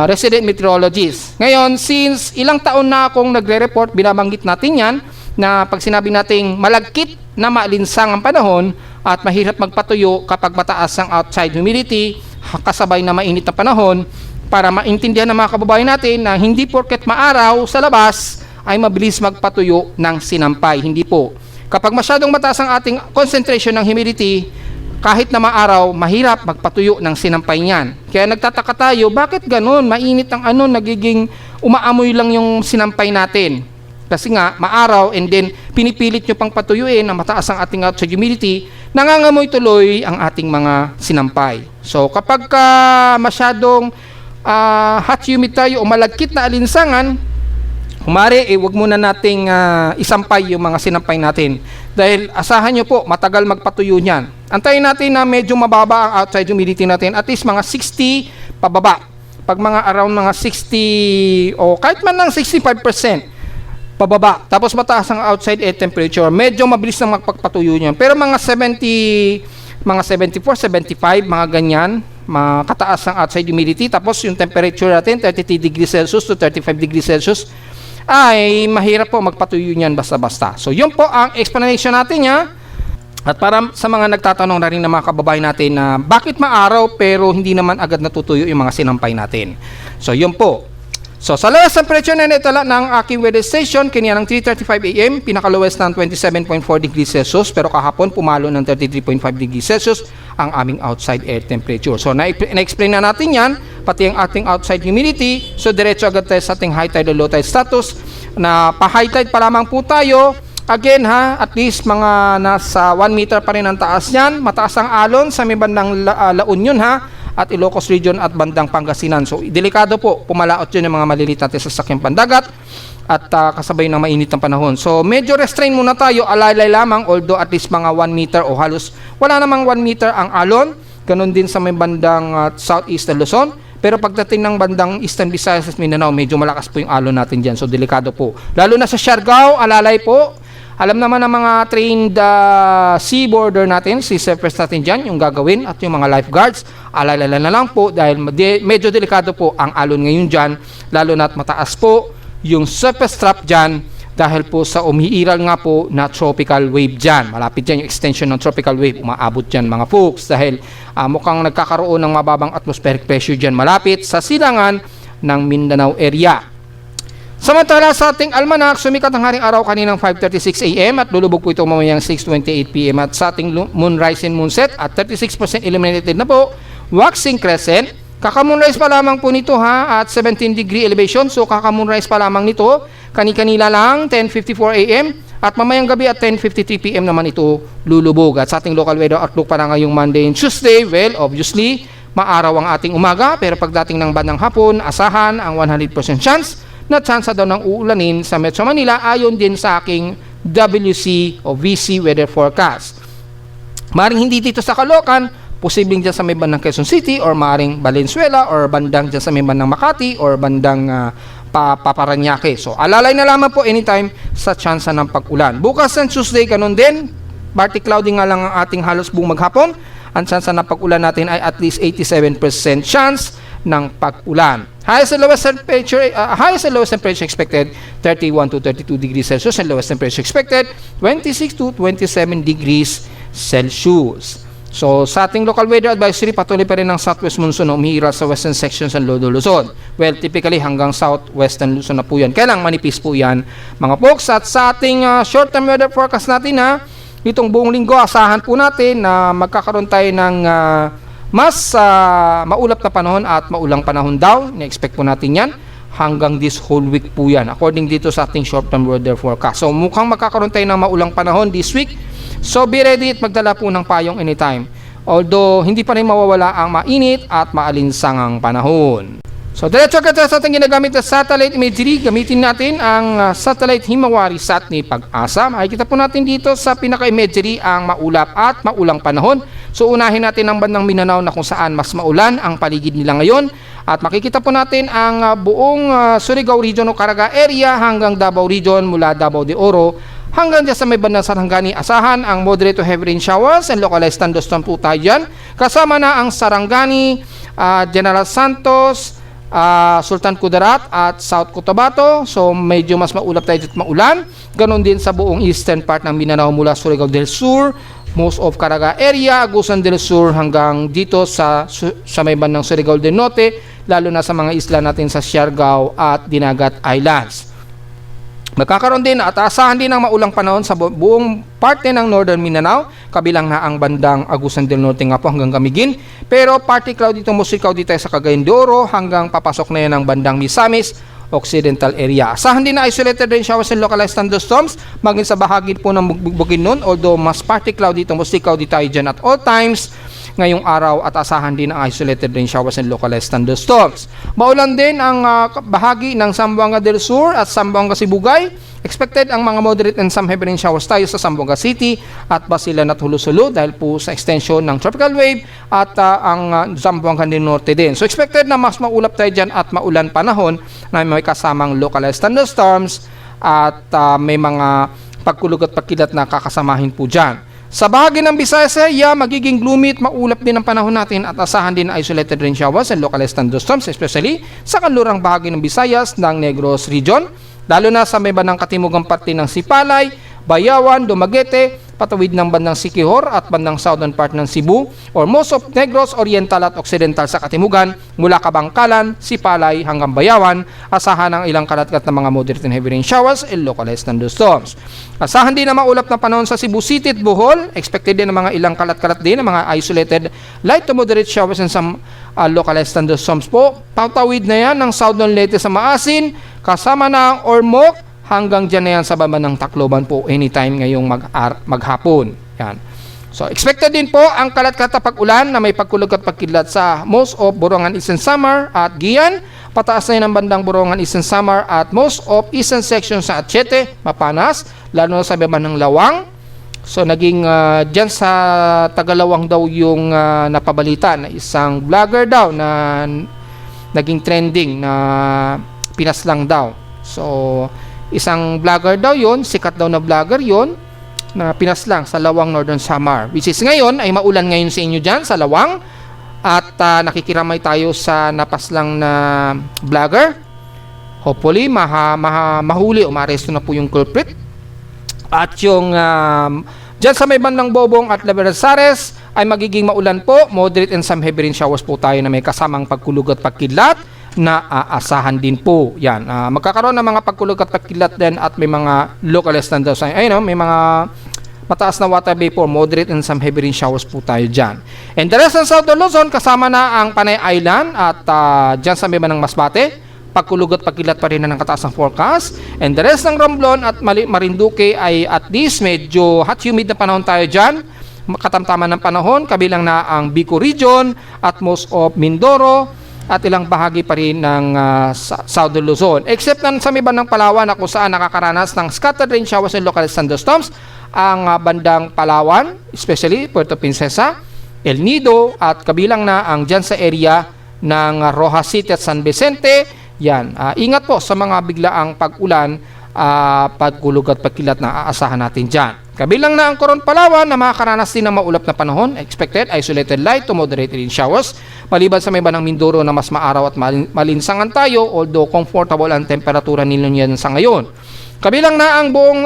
resident meteorologists. Ngayon, since ilang taon na akong nagre-report, binabanggit natin yan, na pag sinabi nating malagkit na maalinsang ang panahon at mahirap magpatuyo kapag mataas ang outside humidity, kasabay na mainit na panahon, para maintindihan ng mga kababayan natin na hindi porket maaraw sa labas ay mabilis magpatuyo ng sinampay. Hindi po. Kapag masyadong mataas ang ating concentration ng humidity, kahit na maaraw, mahirap magpatuyo ng sinampay niyan. Kaya nagtataka tayo, bakit ganun? Mainit ang nagiging umaamoy lang yung sinampay natin. Kasi nga, maaraw and then pinipilit nyo pang patuyuin na mataas ang ating outside humidity, nangangamoy tuloy ang ating mga sinampay. So kapag masyadong hot humid tayo o malagkit na alinsangan, kumari, wag muna nating isampay yung mga sinampay natin. Dahil asahan nyo po, matagal magpatuyo niyan. Antayin natin na medyo mababa ang outside humidity natin, at least mga 60 pababa. Pag mga around mga 60 o kahit man lang 65% pababa, tapos mataas ang outside air temperature, medyo mabilis na magpapatuyo niyan. Pero mga 70, mga 74, 75, mga ganyan, makataas ang outside humidity, tapos yung temperature natin 33 degrees Celsius to 35 degrees Celsius, ay mahirap po magpatuyo niyan basta-basta. So yun po ang explanation natin niya. At para sa mga nagtatanong na rin ng mga kababayan natin na bakit maaraw pero hindi naman agad natutuyo yung mga sinampay natin. So yun po. So sa lowest temperature na naitala ng aking weather station, kanya ng 3:35 AM, pinaka-lowest ng 27.4 degrees Celsius, pero kahapon pumalo ng 33.5 degrees Celsius ang aming outside air temperature. So na-explain na natin yan, pati ang ating outside humidity. So diretso agad tayo sa ating high tide o low tide status, na pa-high tide pa lamang po tayo. Again at least mga nasa 1 meter pa rin ang taas niyan. Mataas ang alon sa may bandang La Union at Ilocos Region at bandang Pangasinan. So delikado po, pumalaot yun ng mga maliliit natin sa sasakyang pandagat at kasabay ng mainit ng panahon. So medyo restrain muna tayo, alalay lamang, although at least mga 1 meter o halos wala namang 1 meter ang alon. Ganon din sa may bandang southeast na Luzon. Pero pagdating ng bandang Eastern Visayas at Mindanao, medyo malakas po yung alon natin dyan. So delikado po. Lalo na sa Siargao, alalay po. Alam naman ng mga trained seaboarder natin, sea surfers natin dyan, yung gagawin at yung mga lifeguards, alalala na lang po dahil medyo delikado po ang alon ngayon dyan, lalo na't mataas po yung surface trap dyan dahil po sa umiiral nga po na tropical wave dyan. Malapit dyan yung extension ng tropical wave, umaabot dyan mga folks dahil mukhang nagkakaroon ng mababang atmospheric pressure dyan malapit sa silangan ng Mindanao area. Samantala sa ating almanac, sumikat ang haring araw kaninang 5:36 AM at lulubog po ito mamayang 6:28 PM at sa ating moonrise and moonset at 36% illuminated na po, waxing crescent. Kaka-moonrise pa lamang po nito at 17 degree elevation, so kaka-moonrise pa lamang nito, kani-kanila lang 10:54 AM at mamayang gabi at 10:53 PM naman ito lulubog. At sa ating local weather outlook para ngayong Monday and Tuesday, well, obviously, maaraw ang ating umaga, pero pagdating ng bandang hapon, asahan ang 100% chance na tsansa daw ng uulanin sa Metro Manila ayon din sa aking WC o VC weather forecast. Maring hindi dito sa Caloocan, posibleng dyan sa may bandang Quezon City or maring Valenzuela or bandang dyan sa may bandang Makati or bandang Paranaque. So alalay na lamang po anytime sa tsansa ng pag-ulan. Bukas ng Tuesday, ganun din, partly cloudy nga lang ang ating halos buong maghapon. Ang tsansa ng pag-ulan natin ay at least 87% chance. ng pag-ulan. Highest and lowest temperature expected 31 to 32 degrees Celsius and lowest temperature expected 26 to 27 degrees Celsius. So, sa ating local weather advisory, patuloy pa rin ang southwest monsoon na umihira sa western sections ng Lodo Luzon. Well, typically hanggang southwestern Luzon na po yan. Kailang manipis po yan, mga folks. At sa ating short-term weather forecast natin itong buong linggo, asahan po natin na magkakaroon tayo ng mas maulap na panahon at maulang panahon daw. Na-expect po natin yan. Hanggang this whole week po yan. According dito sa ating short-term weather forecast. So, mukhang magkakaroon tayo ng maulang panahon this week. So, be ready at magdala po ng payong anytime. Although, hindi pa rin mawawala ang mainit at maalinsangang panahon. So, diretso agad sa ating ginagamit na satellite imagery. Gamitin natin ang satellite Himawari Sat ni Pag-asa. Makikita po natin dito sa pinaka-imagery ang maulap at maulang panahon. So, unahin natin ang bandang Mindanao na kung saan mas maulan ang paligid nila ngayon. At makikita po natin ang buong Surigao Region o Caraga area hanggang Davao Region mula Davao de Oro hanggang dyan sa may bandang Sarangani. Asahan ang moderate to heavy rain showers and localized thunderstorm po tayo dyan. Kasama na ang Sarangani, General Santos, Sultan Kudarat at South Cotabato. So medyo mas maulap tayo at maulan. Ganon din sa buong eastern part ng Mindanao mula Surigao del Sur, most of Caraga area, Agusan del Sur hanggang dito sa may bandang Surigao del Norte, lalo na sa mga isla natin sa Siargao at Dinagat Islands. Magkakaroon din at asahan din ang maulang panahon sa buong parte ng Northern Mindanao, kabilang na ang bandang Agusan del Norte nga po hanggang Camiguin. Pero partly cloudy to mostly cloudy tayo sa Cagayan de Oro hanggang papasok na yan ang bandang Misamis, Occidental area. Asahan din na isolated rain showers and localized thunderstorms maging sa bahagi po ng Bukidnon, although mas partly cloudy to mostly cloudy tayo dyan at all times ngayong araw at asahan din ang isolated rain showers and localized thunderstorms. Maulan din ang bahagi ng Zamboanga del Sur at Zamboanga Sibugay. Expected ang mga moderate and some heavy rain showers tayo sa Zamboanga City at Basilan at Hulusulo dahil po sa extension ng tropical wave at ang Zamboanga del Norte din. So expected na mas maulap tayo dyan at maulan panahon na may kasamang localized thunderstorms at may mga pagkulog at pagkilat na kakasamahin po dyan. Sa bahagi ng Visayas area, magiging gloomy at maulap din ang panahon natin at asahan din isolated rain showers and localized thunderstorms, especially sa kanlurang bahagi ng Visayas ng Negros Region, lalo na sa may bandang katimugang parte ng Sipalay, Bayawan, Dumaguete, patawid ng bandang Siquijor at bandang southern part ng Cebu, or most of Negros, Oriental at Occidental sa katimugan, mula Kabangkalan, Sipalay hanggang Bayawan, asahan ang ilang kalat-kalat na mga moderate and heavy rain showers and localized thunderstorms. Asahan din na maulap na panahon sa Cebu City at Bohol, expected din ng mga ilang kalat-kalat din ng mga isolated light to moderate showers and some localized thunderstorms po. Patawid na yan ng southern Leyte sa Maasin, kasama na ang Ormoc, hanggang dyan na yan sa baba ng Tacloban po anytime ngayong maghapon. Yan. So, expected din po ang kalat-kalat na pag-ulan na may pagkulog at pagkidlat sa most of Borongan Eastern Samar at Gian. Pataas na yun ang bandang Borongan Eastern Samar at most of eastern section sa Atchete, Mapanas, lalo na sa baba ng Lawang. So, naging dyan sa Tagalawang daw yung napabalita na isang vlogger daw na naging trending na pinaslang daw. So, isang vlogger daw yon, sikat daw na vlogger yon na pinaslang sa Lawang, Northern Samar, which is ngayon ay maulan ngayon sa inyo dyan sa Lawang at nakikiramay tayo sa napaslang na vlogger. Hopefully mahuli o maaresto na po yung culprit at yung dyan sa may bandang Bobong at Laberasares ay magiging maulan po, moderate and some heavy rain showers po tayo na may kasamang pagkulog at pagkidlat na aasahan din po. Yan. Magkakaroon ng mga pagkulog at pagkilat din at may mga localized thunderstorms. Ayun, may mga mataas na water vapor, moderate and some heavy rain showers po tayo dyan. And the rest ng Southern Luzon, kasama na ang Panay Island at dyan sa may ng Masbate, pagkulog at pagkilat pa rin na ng kataas ng forecast. And the rest ng Romblon at Marinduque ay at least medyo hot humid na panahon tayo dyan. Katamtaman ng panahon, kabilang na ang Bico Region at most of Mindoro, at ilang bahagi pa rin ng Southern Luzon. Except na sa may bandang Palawan na kung saan nakakaranas ng scattered rain showers and localized thunderstorms ang bandang Palawan, especially Puerto Princesa, El Nido at kabilang na ang dyan sa area ng Rojas City at San Vicente. Yan. Ingat po sa mga biglaang pag-ulan, pagkulog at pagkilat na aasahan natin dyan. Kabilang na ang Coron, Palawan na makakaranas din ng maulap na panahon, expected isolated light to moderate rain showers Maliban sa may bandang Mindoro na mas maaraw at malinsangan tayo, although comfortable ang temperatura nila yan sa ngayon. Kabilang na ang buong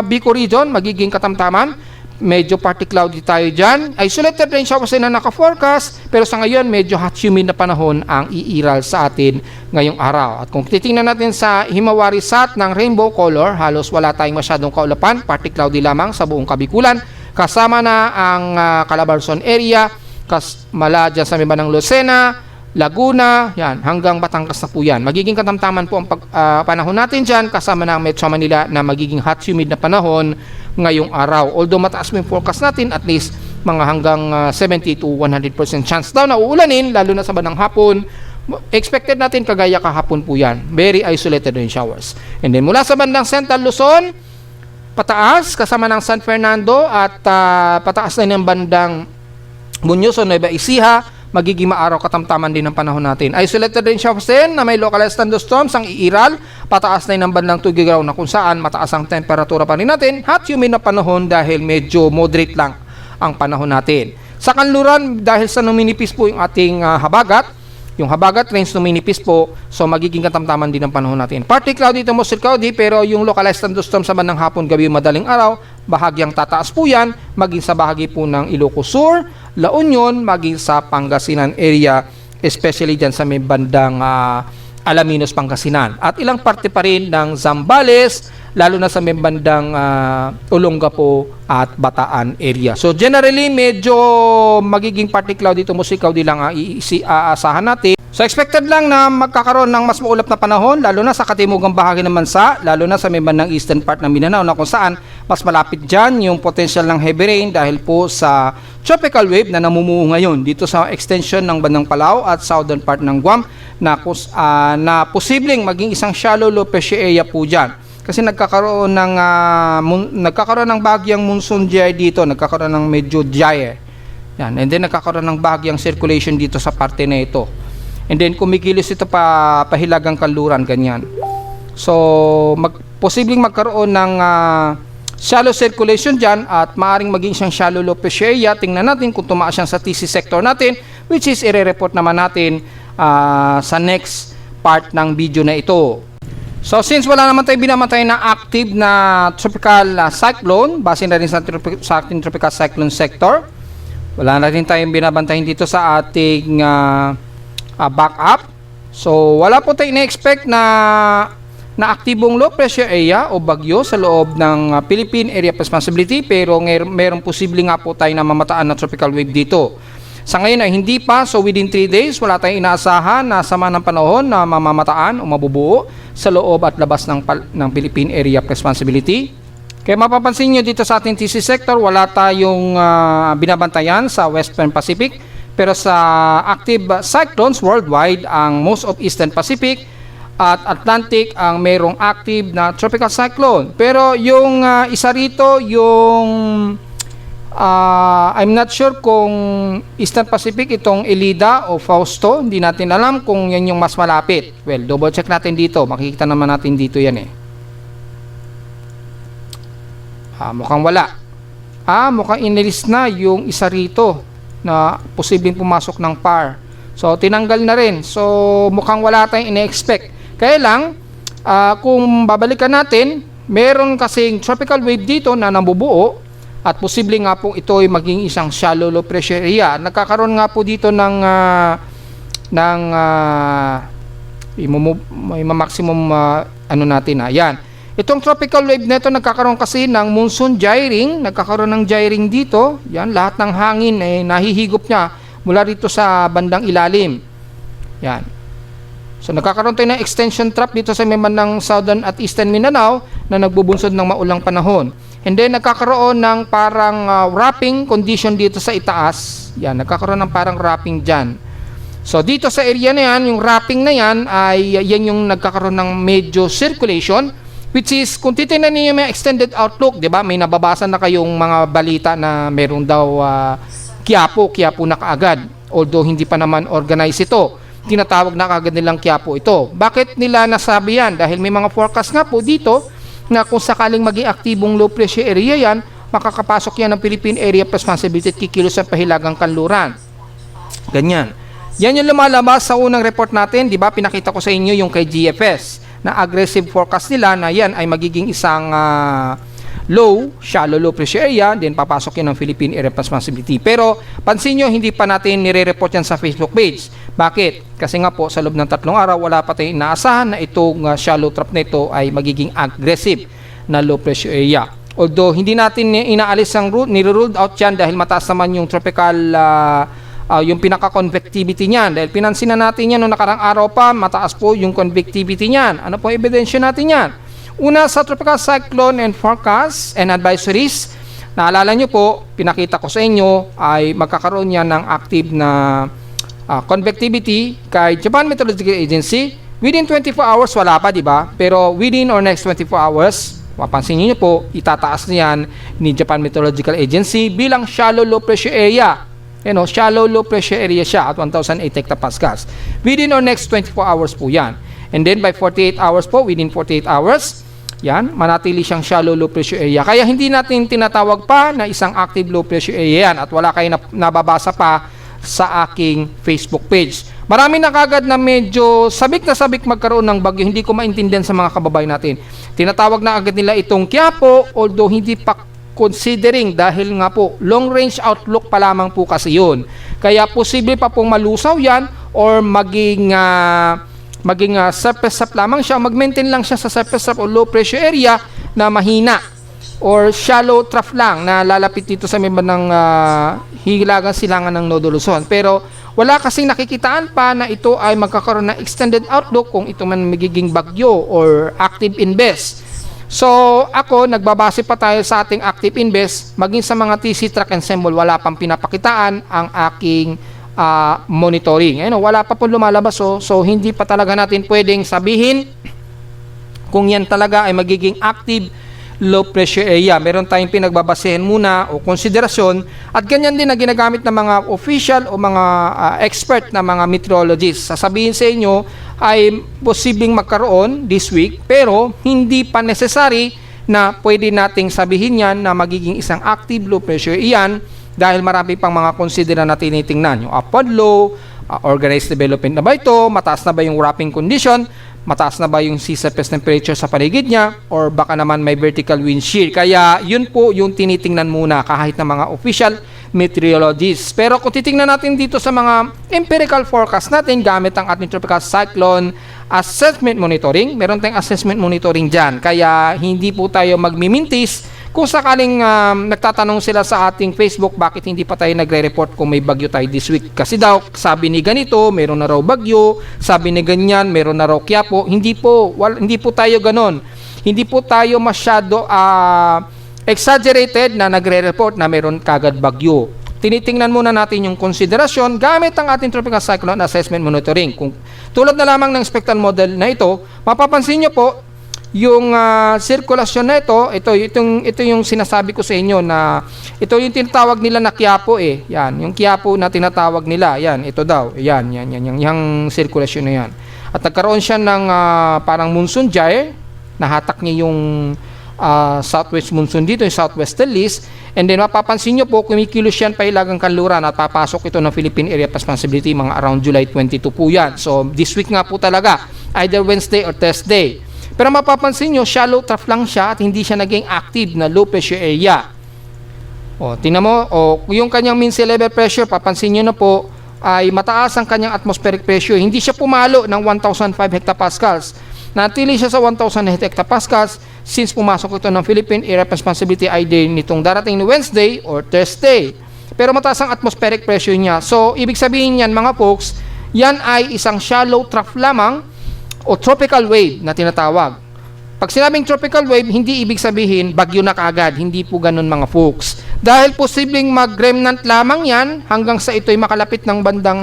Bicol region, magiging katamtaman. Medyo partly cloudy tayo dyan. Isolated rain showers na naka-forecast, pero sa ngayon medyo hot humid na panahon ang iiral sa atin ngayong araw. At kung titingnan natin sa Himawari Sat ng rainbow color, halos wala tayong masyadong kaulapan, partly cloudy lamang sa buong Kabikulan. Kasama na ang Calabarzon area, mala dyan sa may bandang Lucena, Laguna, yan, hanggang Batangas na po yan. Magiging katamtaman po ang panahon natin dyan, kasama na ang Metro Manila na magiging hot humid na panahon ngayong araw. Although mataas mo yung forecast natin, at least mga hanggang 70 to 100% chance daw na uulanin, lalo na sa bandang hapon. Expected natin kagaya kahapon po yan. Very isolated rain showers. And then mula sa bandang Central Luzon, pataas, kasama ng San Fernando at pataas na ng bandang Muñoz o Nueva Ecija, magiging maaraw katamtaman din ang panahon natin. Isolated rain showers din na may localized thunderstorms ang iiral, pataas na ng bandang Tugigaw na kung saan mataas ang temperatura pa rin natin, hot humid na panahon dahil medyo moderate lang ang panahon natin. Sa kanluran, dahil sa numinipis po yung ating habagat, yung habagat range numinipis po, so magiging katamtaman din ang panahon natin. Partly cloudy to mostly cloudy, pero yung localized thunderstorm sa bandang hapon, gabi, madaling araw, bahagyang tataas po yan, maging sa bahagi po ng Ilocos Sur, La Union, maging sa Pangasinan area, especially dyan sa may bandang Alaminos, Pangasinan. At ilang parte pa rin ng Zambales, lalo na sa may bandang Olongapo at Bataan area. So generally, medyo magiging partly cloudy to mostly cloudy lang ang aasahan natin. So expected lang na magkakaroon ng mas maulap na panahon, lalo na sa katimugang bahagi ng bansa, lalo na sa may bandang eastern part ng Mindanao, na kung saan mas malapit dyan yung potential ng heavy rain dahil po sa tropical wave na namumuo ngayon dito sa extension ng bandang Palau at southern part ng Guam na posibleng maging isang shallow low pressure area po dyan. Kasi nagkakaroon ng bagyang monsoon gyre dito, nagkakaroon ng medyo gyre. Yan, and then nagkakaroon ng bagyang circulation dito sa parte na ito. And then kumikilos ito pahilagang kanluran, ganyan. So posibleng magkaroon ng shallow circulation dyan at maaaring maging siyang shallow low pressure area. Tingnan natin kung tumaas siyang sa TC sector natin, which is i-report naman natin sa next part ng video na ito. So since wala naman tayong binamatay na active na tropical cyclone, base na rin sa ating tropical cyclone sector, wala na rin tayong binabantayin dito sa ating backup. So wala po tayong na-expect na aktibong low pressure area o bagyo sa loob ng Philippine Area of Responsibility, pero mayroong posible nga po tayo na mamataan na tropical wave dito. Sa ngayon ay hindi pa, so within 3 days wala tayong inaasahan na sama ng panahon na mamamataan o mabubuo sa loob at labas ng Philippine Area of Responsibility. Kaya mapapansin nyo dito sa ating TC sector, wala tayong binabantayan sa Western Pacific, pero sa active cyclones worldwide, ang most of Eastern Pacific at Atlantic ang mayroong active na tropical cyclone. Pero yung isa rito, yung I'm not sure kung Eastern Pacific itong Elida o Fausto, hindi natin alam kung yan yung mas malapit. Well, double check natin dito, makikita naman natin dito yan eh. Mukhang wala. Mukhang inilis na yung isa rito na posibleng pumasok ng PAR. So tinanggal na rin. So mukhang wala tayong ine-expect. Kaya lang, kung babalikan natin, meron kasing tropical wave dito na nabubuo at posible nga po ito ay maging isang shallow low pressure area. Nagkakaroon nga po dito ng maximum ano natin yan. Itong tropical wave nito nagkakaroon kasi ng monsoon gyring, nagkakaroon ng gyring dito. Yan, lahat ng hangin ay nahihigop niya mula rito sa bandang ilalim. Yan. So nagkakaroon tayo ng extension trap dito sa may bandang southern at eastern Mindanao na nagbubunsod ng maulang panahon. And then nagkakaroon ng parang wrapping condition dito sa itaas. Yan, nagkakaroon ng parang wrapping dyan. So dito sa area na yan, yung wrapping na yan ay yan yung nagkakaroon ng medyo circulation, which is kung titingnan niyo yung extended outlook, 'di ba? May nababasa na kayong mga balita na meron daw Quiapo na kaagad. Although hindi pa naman organized ito. Tinatawag na kaagad nilang Quiapo ito. Bakit nila nasabi yan? Dahil may mga forecast nga po dito na kung sakaling maging aktibong low pressure area yan, makakapasok yan ng Philippine Area of Responsibility at kikilos sa pahilagang kanluran. Ganyan. Yan yung lumalabas sa unang report natin, di ba? Pinakita ko sa inyo yung kay GFS na aggressive forecast nila na yan ay magiging isang shallow low pressure area, then papasok yun ng Philippine Area of Responsibility. Pero pansin nyo, hindi pa natin nire-report yan sa Facebook page. Bakit? Kasi nga po, sa loob ng 3 araw, wala pa tayong inaasahan na itong shallow trough na ito ay magiging aggressive na low pressure area. Although, hindi natin inaalis ang nire-ruled out yan dahil mataas naman yung tropical yung pinaka-convectivity niyan. Dahil pinansin na natin yan noong nakarang araw pa, mataas po yung convectivity niyan. Ano po ebidensya natin yan? Una, sa tropical cyclone and forecast and advisories, naalala nyo po, pinakita ko sa inyo, ay magkakaroon yan ng active na convectivity kay Japan Meteorological Agency. Within 24 hours, wala pa, di ba? Pero within or next 24 hours, mapansin niyo po, itataas na yan ni Japan Meteorological Agency bilang shallow low pressure area. Shallow low pressure area siya at 1,008 hectopascals. Within or next 24 hours po yan. And then by 48 hours po, within 48 hours, yan, manatili siyang shallow low pressure area. Kaya hindi natin tinatawag pa na isang active low pressure area yan at wala kayo nababasa pa sa aking Facebook page. Marami na kagad na medyo sabik na sabik magkaroon ng bagyo. Hindi ko maintindihan sa mga kababayan natin. Tinatawag na agad nila itong Quiapo, although hindi pa considering dahil nga po long range outlook pa lamang po kasi yun. Kaya posible pa pong malusaw yan or maging surface up lamang siya, mag-maintain lang siya sa surface up o low pressure area na mahina or shallow trough lang na lalapit dito sa member ng hilagang silangan ng Nodo Luzon. Pero wala kasing nakikitaan pa na ito ay magkakaroon ng extended outlook kung ito man magiging bagyo or active invest. So ako, nagbabase pa tayo sa ating active invest, maging sa mga TC track and symbol, wala pang pinapakitaan ang aking monitoring. Wala pa po lumalabas. So hindi pa talaga natin pwedeng sabihin kung yan talaga ay magiging active low pressure area. Meron tayong pinagbabasehan muna o konsiderasyon at ganyan din na ginagamit ng mga official o mga expert na mga meteorologists. Sasabihin sa inyo ay posibleng magkaroon this week pero hindi pa necessary na pwede nating sabihin yan na magiging isang active low pressure iyan dahil marami pang mga consider na tinitingnan. Yung upward low, organized development na ba ito, mataas na ba yung wrapping condition, mataas na ba yung sea surface temperature sa paligid niya, or baka naman may vertical wind shear. Kaya yun po yung tinitingnan muna kahit ng mga official meteorologists. Pero kung titingnan natin dito sa mga empirical forecast natin gamit ang ating tropical cyclone assessment monitoring, meron tayong assessment monitoring dyan. Kaya hindi po tayo magmimintis kung sakaling nagtatanong sila sa ating Facebook bakit hindi pa tayo nagre-report kung may bagyo tayo this week. Kasi daw, sabi ni ganito, meron na raw bagyo, sabi ni ganyan, meron na raw Quiapo. Hindi po tayo ganon. Hindi po tayo masyado exaggerated na nagre-report na meron kagad bagyo. Tinitingnan muna natin yung konsiderasyon gamit ang ating tropical cyclone assessment monitoring. Kung tulad na lamang ng spectral model na ito, mapapansin nyo po, yung sirkulasyon na ito yung sinasabi ko sa inyo na ito yung tinatawag nila na Quiapo Yan, yung Quiapo na tinatawag nila. Yan, ito daw. Yan, yung sirkulasyon na yan. At nagkaroon siya ng parang monsoon gyre, nahatak niya yung southwest monsoon dito, yung southwesterlies. And then mapapansin nyo po, kumikilos yan pa ilagang kanluran at papasok ito ng Philippine Area of Responsibility mga around July 22 po yan. So this week nga po talaga, either Wednesday or Thursday. Pero mapapansin nyo, shallow trough lang siya at hindi siya naging active na low pressure area. Tingnan mo, yung kanyang mean sea level pressure, papansin nyo na po, ay mataas ang kanyang atmospheric pressure. Hindi siya pumalo ng 1,005 hectopascals. Natili siya sa 1,000 hectopascals since pumasok ito ng Philippine Area of Responsibility either nitong darating ni Wednesday or Thursday. Pero mataas ang atmospheric pressure niya. So, ibig sabihin yan mga folks, yan ay isang shallow trough lamang o tropical wave na tinatawag. Pag sinabing tropical wave, hindi ibig sabihin bagyo na kaagad. Hindi po ganun mga folks. Dahil posibleng mag-remnant lamang yan hanggang sa ito'y makalapit ng bandang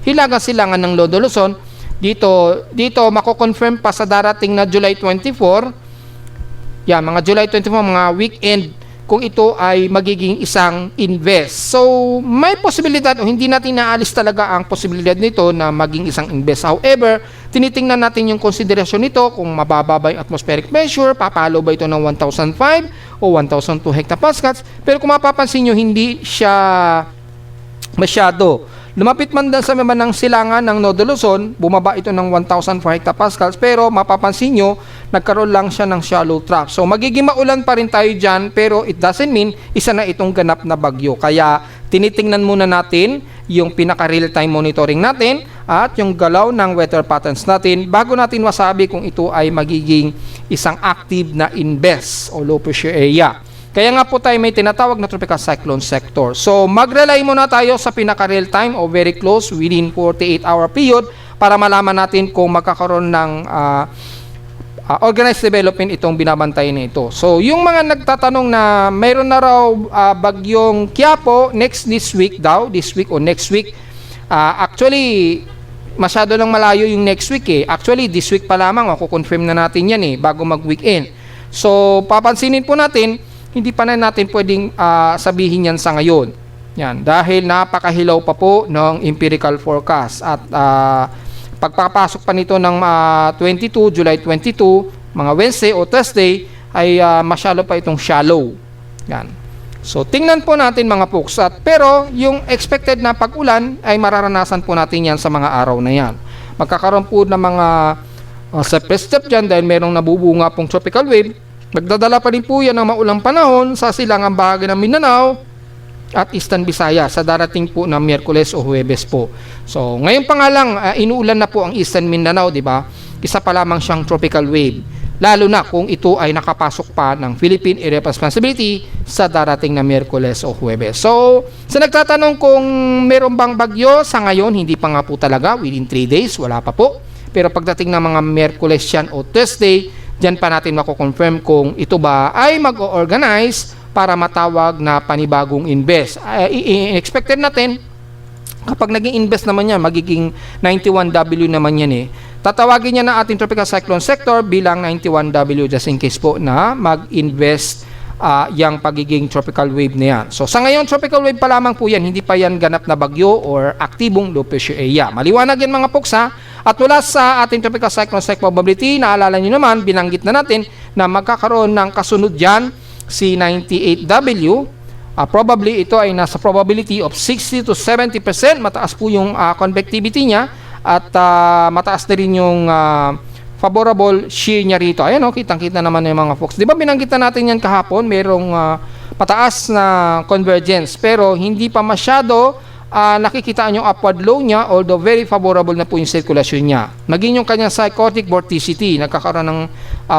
hilagang silangan ng Lodo Luzon. Dito mako-confirm pa sa darating na July 24. Yan, mga July 24, mga weekend, kung ito ay magiging isang invest. So, may posibilidad o hindi natin naalis talaga ang posibilidad nito na maging isang invest. However, tinitingnan natin yung konsiderasyon nito kung mababa ba yung atmospheric pressure, papalo ba ito ng 1,005 o 1,002 hectopascals. Pero kung mapapansin nyo, hindi siya masyado Lumapit man din sa ng silangan ng Nodo Luzon, bumaba ito ng 1,004 hectopascals, pero mapapansin nyo, nagkaroon lang siya ng shallow trough. So magiging maulan pa rin tayo dyan, pero it doesn't mean isa na itong ganap na bagyo. Kaya tinitingnan muna natin yung pinaka real time monitoring natin at yung galaw ng weather patterns natin bago natin masabi kung ito ay magiging isang active na INBES o low pressure area. Kaya nga po tayo may tinatawag na tropical cyclone sector. So mag-rely muna tayo sa pinaka real time o very close within 48-hour period para malaman natin kung magkakaroon ng organized development itong binabantay na ito. So yung mga nagtatanong na mayroon na raw bagyong Quiapo this week or next week, actually masyado lang malayo yung next week eh. Actually this week pa lamang confirm na natin yan bago mag-weekend. So papansinin po natin, hindi pa na natin pwedeng sabihin yan sa ngayon. Yan, dahil napakahilaw pa po ng empirical forecast at pagpapasok pa nito ng July 22, mga Wednesday o Thursday ay masyado pa itong shallow. Yan. So tingnan po natin mga folks pero yung expected na pag-ulan ay mararanasan po natin yan sa mga araw na yan. Magkakaroon po ng mga step dyan dahil merong nabubunga pong tropical wave. Magdadala pa rin po yan ng maulang panahon sa silangang bahagi ng Mindanao at Eastern Visayas sa darating po na Miyerkules o Huwebes po. So, ngayon pa nga lang, inuulan na po ang Eastern Mindanao, di ba? Isa pa lamang siyang tropical wave. Lalo na kung ito ay nakapasok pa ng Philippine Area of Responsibility sa darating na Miyerkules o Huwebes. So, sa nagtatanong kung meron bang bagyo, sa ngayon, hindi pa nga po talaga. Within 3 days, wala pa po. Pero pagdating ng mga Miyerkules yan o Thursday, diyan pa natin mako-confirm kung ito ba ay mag-organize para matawag na panibagong INBES. Expected natin, kapag naging INBES naman yan, magiging 91W naman yan Tatawagin niya na ating tropical cyclone sector bilang 91W just in case po na mag-invest yung pagiging tropical wave na yan. So sa ngayon, tropical wave pa lamang po yan, hindi pa yan ganap na bagyo or aktibong low pressure area. Maliwanag yan mga folks At mula sa ating tropical cyclone strike probability, naalala nyo naman, binanggit na natin na magkakaroon ng kasunod dyan si 98W. Probably ito ay nasa probability of 60 to 70%. Mataas po yung convectivity niya at mataas na rin yung favorable shear niya rito. Ayan kitang-kita naman yung mga folks. Di ba binanggit na natin yan kahapon? Merong pataas na convergence pero hindi pa masyado nakikita yung upward low niya, although very favorable na po yung circulation niya. Maging yung kanyang cyclotic vorticity, nagkakaroon ng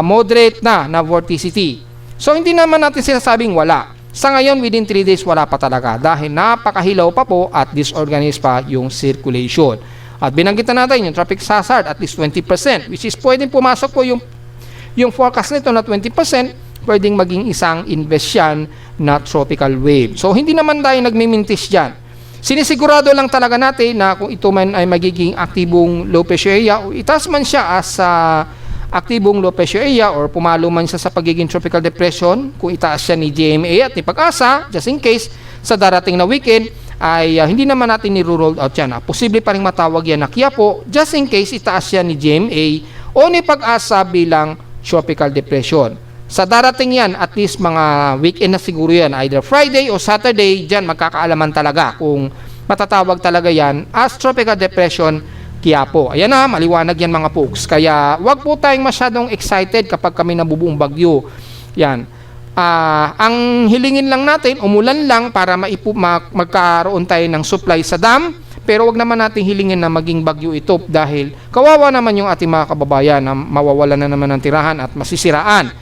moderate na vorticity. So hindi naman natin sinasabing wala. Sa ngayon, within 3 days, wala pa talaga dahil napakahilaw pa po at disorganized pa yung circulation. At binanggit na natin yung traffic hazard at least 20%, which is pwedeng pumasok po yung forecast nito na 20%, pwedeng maging isang INBES yan na tropical wave. So hindi naman tayo nagmimintis dyan. Sinisigurado lang talaga natin na kung ito man ay magiging aktibong low pressure area o itaas man siya as aktibong low pressure area or pumalo man siya sa pagiging tropical depression, kung itaas siya ni GMA at ni Pag-asa, just in case sa darating na weekend ay hindi naman natin ni-roll out yan. Posible pa rin matawag yan na Quiapo just in case itaas siya ni GMA o ni Pag-asa bilang tropical depression. Sa darating yan, at least mga weekend na siguro yan, either Friday o Saturday, dyan magkakaalaman talaga kung matatawag talaga yan as tropical depression Quiapo. Ayan na, maliwanag yan mga folks. Kaya wag po tayong masyadong excited kapag kami nabubuong bagyo. Yan. Ang hilingin lang natin, umulan lang para magkaroon tayo ng supply sa dam. Pero wag naman natin hilingin na maging bagyo ito dahil kawawa naman yung ating mga kababayan na mawawalan na naman ng tirahan at masisiraan.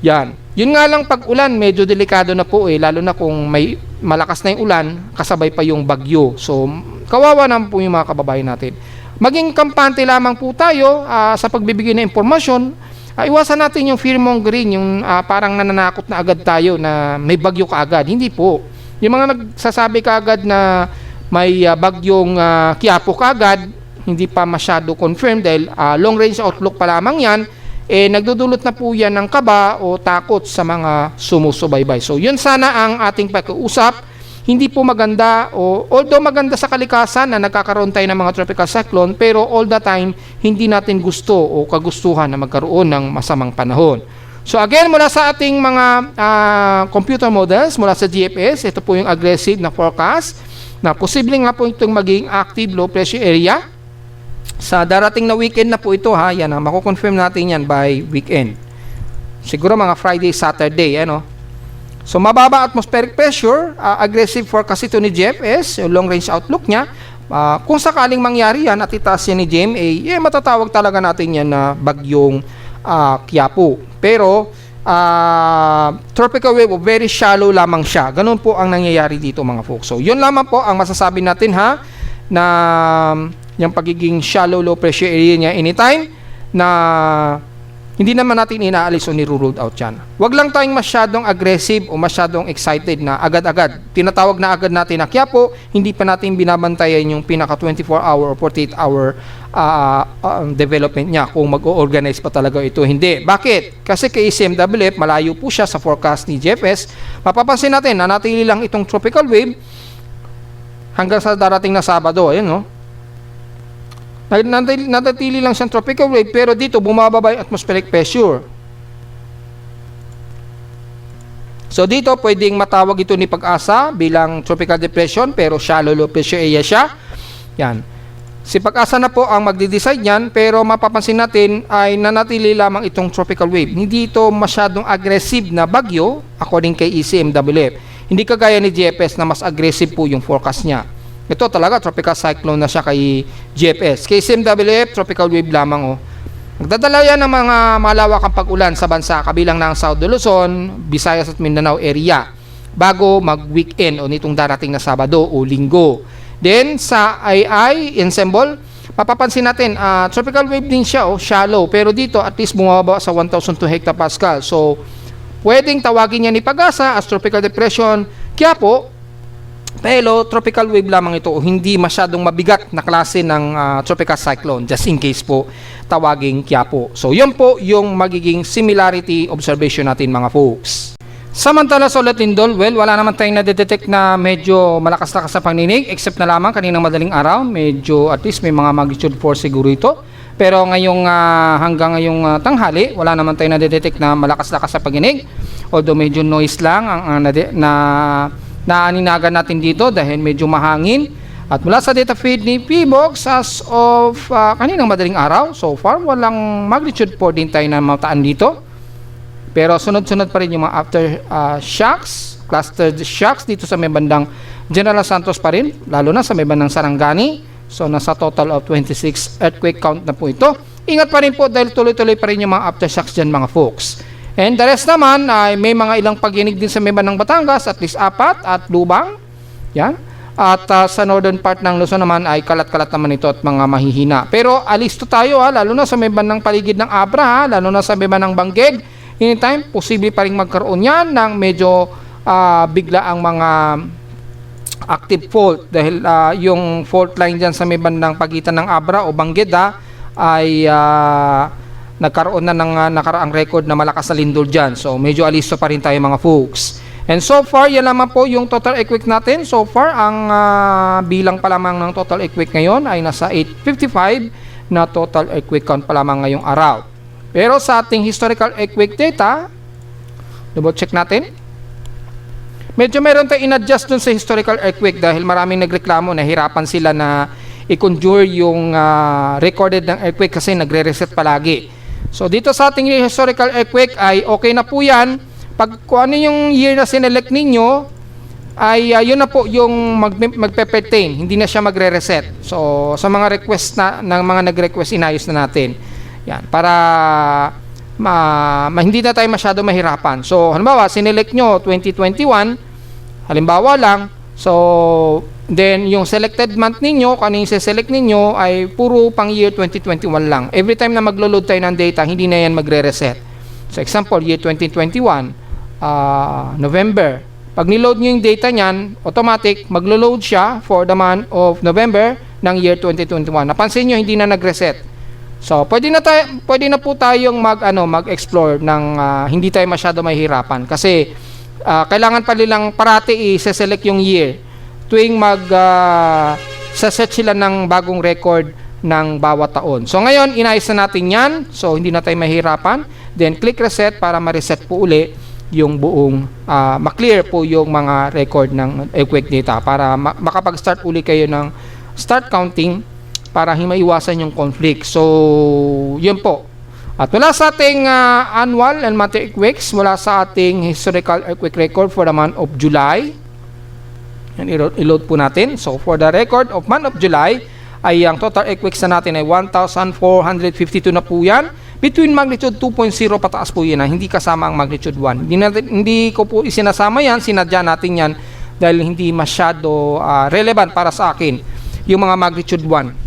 Yan. Yun nga lang pag ulan, medyo delikado na po lalo na kung may malakas na yung ulan, kasabay pa yung bagyo. So, kawawa naman po yung mga kababayan natin. Maging kampante lamang po tayo sa pagbibigay ng impormasyon. Iwasan natin yung fear-mongering, yung parang nananakot na agad tayo na may bagyo kaagad. Hindi po. Yung mga nagsasabi kaagad na may bagyong Quiapo kaagad, hindi pa masyado confirmed dahil long range outlook pa lamang yan. Nagdudulot na po yan ng kaba o takot sa mga sumusubaybay. So, yun sana ang ating pag-uusap. Hindi po maganda, although maganda sa kalikasan na nagkakaroon tayo ng mga tropical cyclone, pero all the time, hindi natin gusto o kagustuhan na magkaroon ng masamang panahon. So, again, mula sa ating mga computer models, mula sa GFS, ito po yung aggressive na forecast na posibleng nga po itong maging active low pressure area. Sa darating na weekend na po ito ha, yan ha, mako-confirm natin yan by weekend. Siguro mga Friday, Saturday, ano. So mababa atmospheric pressure, aggressive forecast ito ni GFS, yung long range outlook niya. Kung sakaling mangyari yan at itaas yan ni GMA, matatawag talaga natin yan na bagyong Qiapu. Pero tropical wave, very shallow lamang siya. Ganun po ang nangyayari dito mga folks. So yun lamang po ang masasabi natin ha, na yung pagiging shallow low pressure area niya anytime, na hindi naman natin inaalis o niruled out yan. Huwag lang tayong masyadong aggressive o masyadong excited na agad-agad. Tinatawag na agad natin na Qiapu, hindi pa natin binabantayan yung pinaka 24-hour o 48-hour development niya kung mag-o-organize pa talaga ito. Hindi. Bakit? Kasi kay ECMWF, malayo po siya sa forecast ni GFS. Mapapansin natin, nanatili lang itong tropical wave hanggang sa darating na Sabado. Ayan, no? Nanatili lang siyang tropical wave, pero dito bumababa yung atmospheric pressure. So dito pwedeng matawag ito ni Pag-asa bilang tropical depression, pero shallow low pressure area siya. Yan. Si Pag-asa na po ang magde-decide niyan, pero mapapansin natin ay nanatili lamang itong tropical wave. Hindi ito masyadong aggressive na bagyo according kay ECMWF. Hindi kagaya ni GFS na mas aggressive po yung forecast niya. Ito talaga tropical cyclone na siya kay GFS. Kay ECMWF, tropical wave lamang. Nagdadala yan ng mga malawakang pag-ulan sa bansa kabilang ng South Luzon, Visayas at Mindanao area bago mag-weekend o nitong darating na Sabado o Linggo. Then sa II ensemble, mapapansin natin tropical wave din siya, shallow, pero dito at least bumababa sa 1,002 hectopascal. So pwedeng tawagin niya ni Pag-asa as tropical depression Qiapu, pero tropical wave lamang ito, hindi masyadong mabigat na klase ng tropical cyclone, just in case po tawaging Qiapu. So yun po yung magiging similarity observation natin mga folks. Samantala sa ulat lindol, well, wala naman tayong nadedetect na medyo malakas-lakas sa panginig, except na lamang kaninang madaling araw, medyo at least may mga magnitude 4 siguro ito. Pero ngayong hanggang ngayong tanghali, wala naman tayong nadedetect na malakas-lakas sa panginig, although medyo noise lang ang naaninagan natin dito dahil medyo mahangin. At mula sa data feed ni PBOX as of kaninang madaling araw, so far walang magnitude 4 din tayo na mataan dito. Pero sunod-sunod pa rin yung mga aftershocks, clustered shocks dito sa may bandang General Santos pa rin, lalo na sa may bandang Sarangani. So nasa total of 26 earthquake count na po ito. Ingat pa rin po dahil tuloy-tuloy pa rin yung mga aftershocks dyan mga folks. And the rest naman ay may mga ilang pagyinig din sa may bandang Batangas, at least 4 at Lubang. Yan. At sa northern part ng Luzon naman ay kalat-kalat naman ito at mga mahihina. Pero alisto tayo lalo na sa may bandang paligid ng Abra, lalo na sa may bandang Banggeg. Anytime, posible pa rin magkaroon yan ng medyo bigla ang mga active fault. Dahil yung fault line dyan sa may bandang pagitan ng Abra o Banggeg ay nagkaroon na ng nakaraang record na malakas na lindol dyan. So medyo alisto pa rin tayo mga folks. And so far, yan naman po yung total earthquake natin. So far, ang bilang pa lamang ng total earthquake ngayon ay nasa 855 na total earthquake count pa lamang ngayong araw. Pero sa ating historical earthquake data, double check natin. Medyo meron tayong in-adjust dun sa historical earthquake dahil maraming nagreklamo, nahirapan sila na i-conjure yung recorded ng earthquake kasi nagre-reset palagi. So dito sa ating historical earthquake ay okay na po yan. Pag kung ano yung year na sinelect ninyo, ay yun na po yung magpe-pertain, hindi na siya magre-reset. So sa mga request ng mga nag-request, inayos na natin. Yan, para hindi na tayo masyado mahirapan. So halimbawa, sinelect nyo 2021, halimbawa lang, so then yung selected month ninyo, kung ano yung select ninyo ay puro pang year 2021 lang. Every time na maglo-load tayo ng data, hindi na yan magre-reset. So example, year 2021, November. Pag niload nyo yung data nyan, automatic, maglo-load siya for the month of November ng year 2021. Napansin nyo, hindi na nag-reset. So, pwede na po tayong mag-explore ng hindi tayo masyado mahirapan kasi kailangan pa nilang parati i-select yung year tuwing set sila ng bagong record ng bawat taon. So, ngayon, inayos na natin yan. So, hindi na tayo mahirapan. Then, click reset para ma-reset po uli yung buong maklear po yung mga record ng earthquake data para makapag-start uli kayo ng start counting para maiwasan yung conflict. So, yun po. At wala sa ating annual and monthly earthquakes, wala sa ating historical earthquake record for the month of July. Yan, i-load po natin. So, for the record of month of July, ay ang total earthquakes na natin ay 1,452 na po yan. Between magnitude 2.0 pataas po yan, hindi kasama ang magnitude 1. Hindi ko po isinasama yan, sinadya natin yan dahil hindi masyado relevant para sa akin yung mga magnitude 1.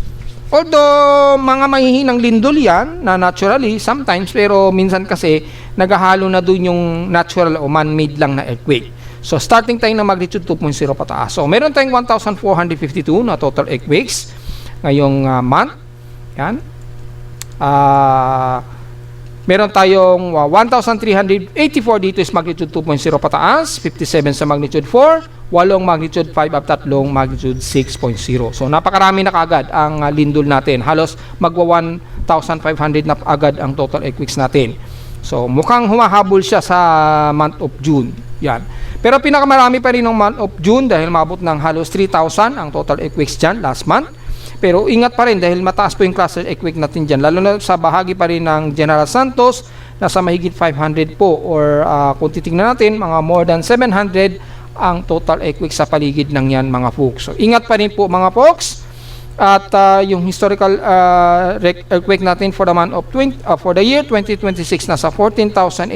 Although mga mahihinang lindol yan na naturally sometimes, pero minsan kasi naghahalo na dun yung natural o man-made lang na earthquake. So starting tayo ng magnitude 2.0 pataas. So meron tayong 1,452 na total earthquakes ngayong month. Yan. Meron tayong 1,384 dito is magnitude 2.0 pataas, 57 sa magnitude 4, 8 magnitude 5 at 3 magnitude 6.0. So napakarami na kaagad ang lindol natin. Halos magwa 1,500 na agad ang total earthquakes natin. So mukhang humahabol siya sa month of June. Yan. Pero pinakamarami pa rin ng month of June dahil mabot ng halos 3,000 ang total earthquakes dyan last month. Pero ingat pa rin dahil mataas po yung cluster earthquake natin dyan. Lalo na sa bahagi pa rin ng General Santos, nasa mahigit 500 po. Or kung titignan natin, mga more than 700 ang total earthquake sa paligid ng yan mga folks. So ingat pa rin po mga folks. At yung historical earthquake natin for the month of for the year 2026, nasa 14,881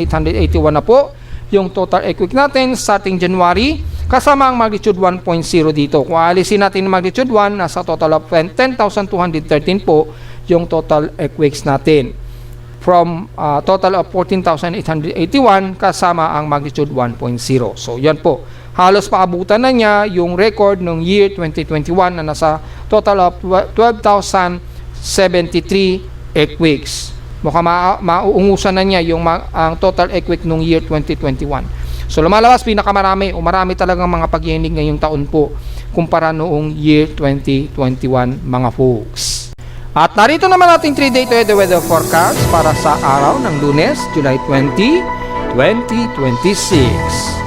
na po yung total earthquake natin starting January. Kasama ang magnitude 1.0 dito. Kung alisin natin ang magnitude 1, nasa total of 10,213 po yung total earthquakes natin. From total of 14,881 kasama ang magnitude 1.0. So, yan po. Halos paabutan na niya yung record ng year 2021 na nasa total of 12,073 earthquakes. Mukhang mauungusan na niya yung ang total earthquake ng year 2021. So lumalabas pinakamarami o marami talagang mga pagyinig ngayong taon po kumpara noong year 2021 mga folks. At narito naman ating 3-day weather forecast para sa araw ng Lunes, July 20, 2026.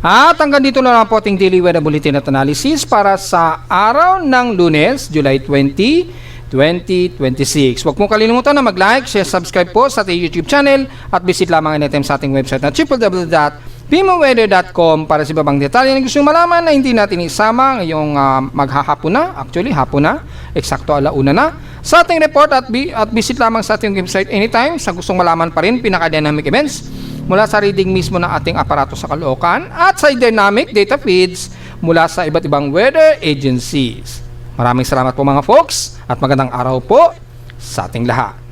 At hanggang dito na lang po ating daily weather bulletin at analysis para sa araw ng Lunes, July 20, 2026. Huwag mong kalimutan na mag-like, share, subscribe po sa ating YouTube channel at visit lamang anytime sa ating website na www.mylifeonline.com. PimoWeather.com para sa iba pang detalye na gusto malaman na hindi natin isama ngayong maghahapon na, actually hapon na, eksakto alauna na. Sa ating report at visit lamang sa ating website anytime sa gustong malaman pa rin pinaka-dynamic events mula sa reading mismo ng ating aparato sa Caloocan at sa dynamic data feeds mula sa iba't ibang weather agencies. Maraming salamat po mga folks at magandang araw po sa ating lahat.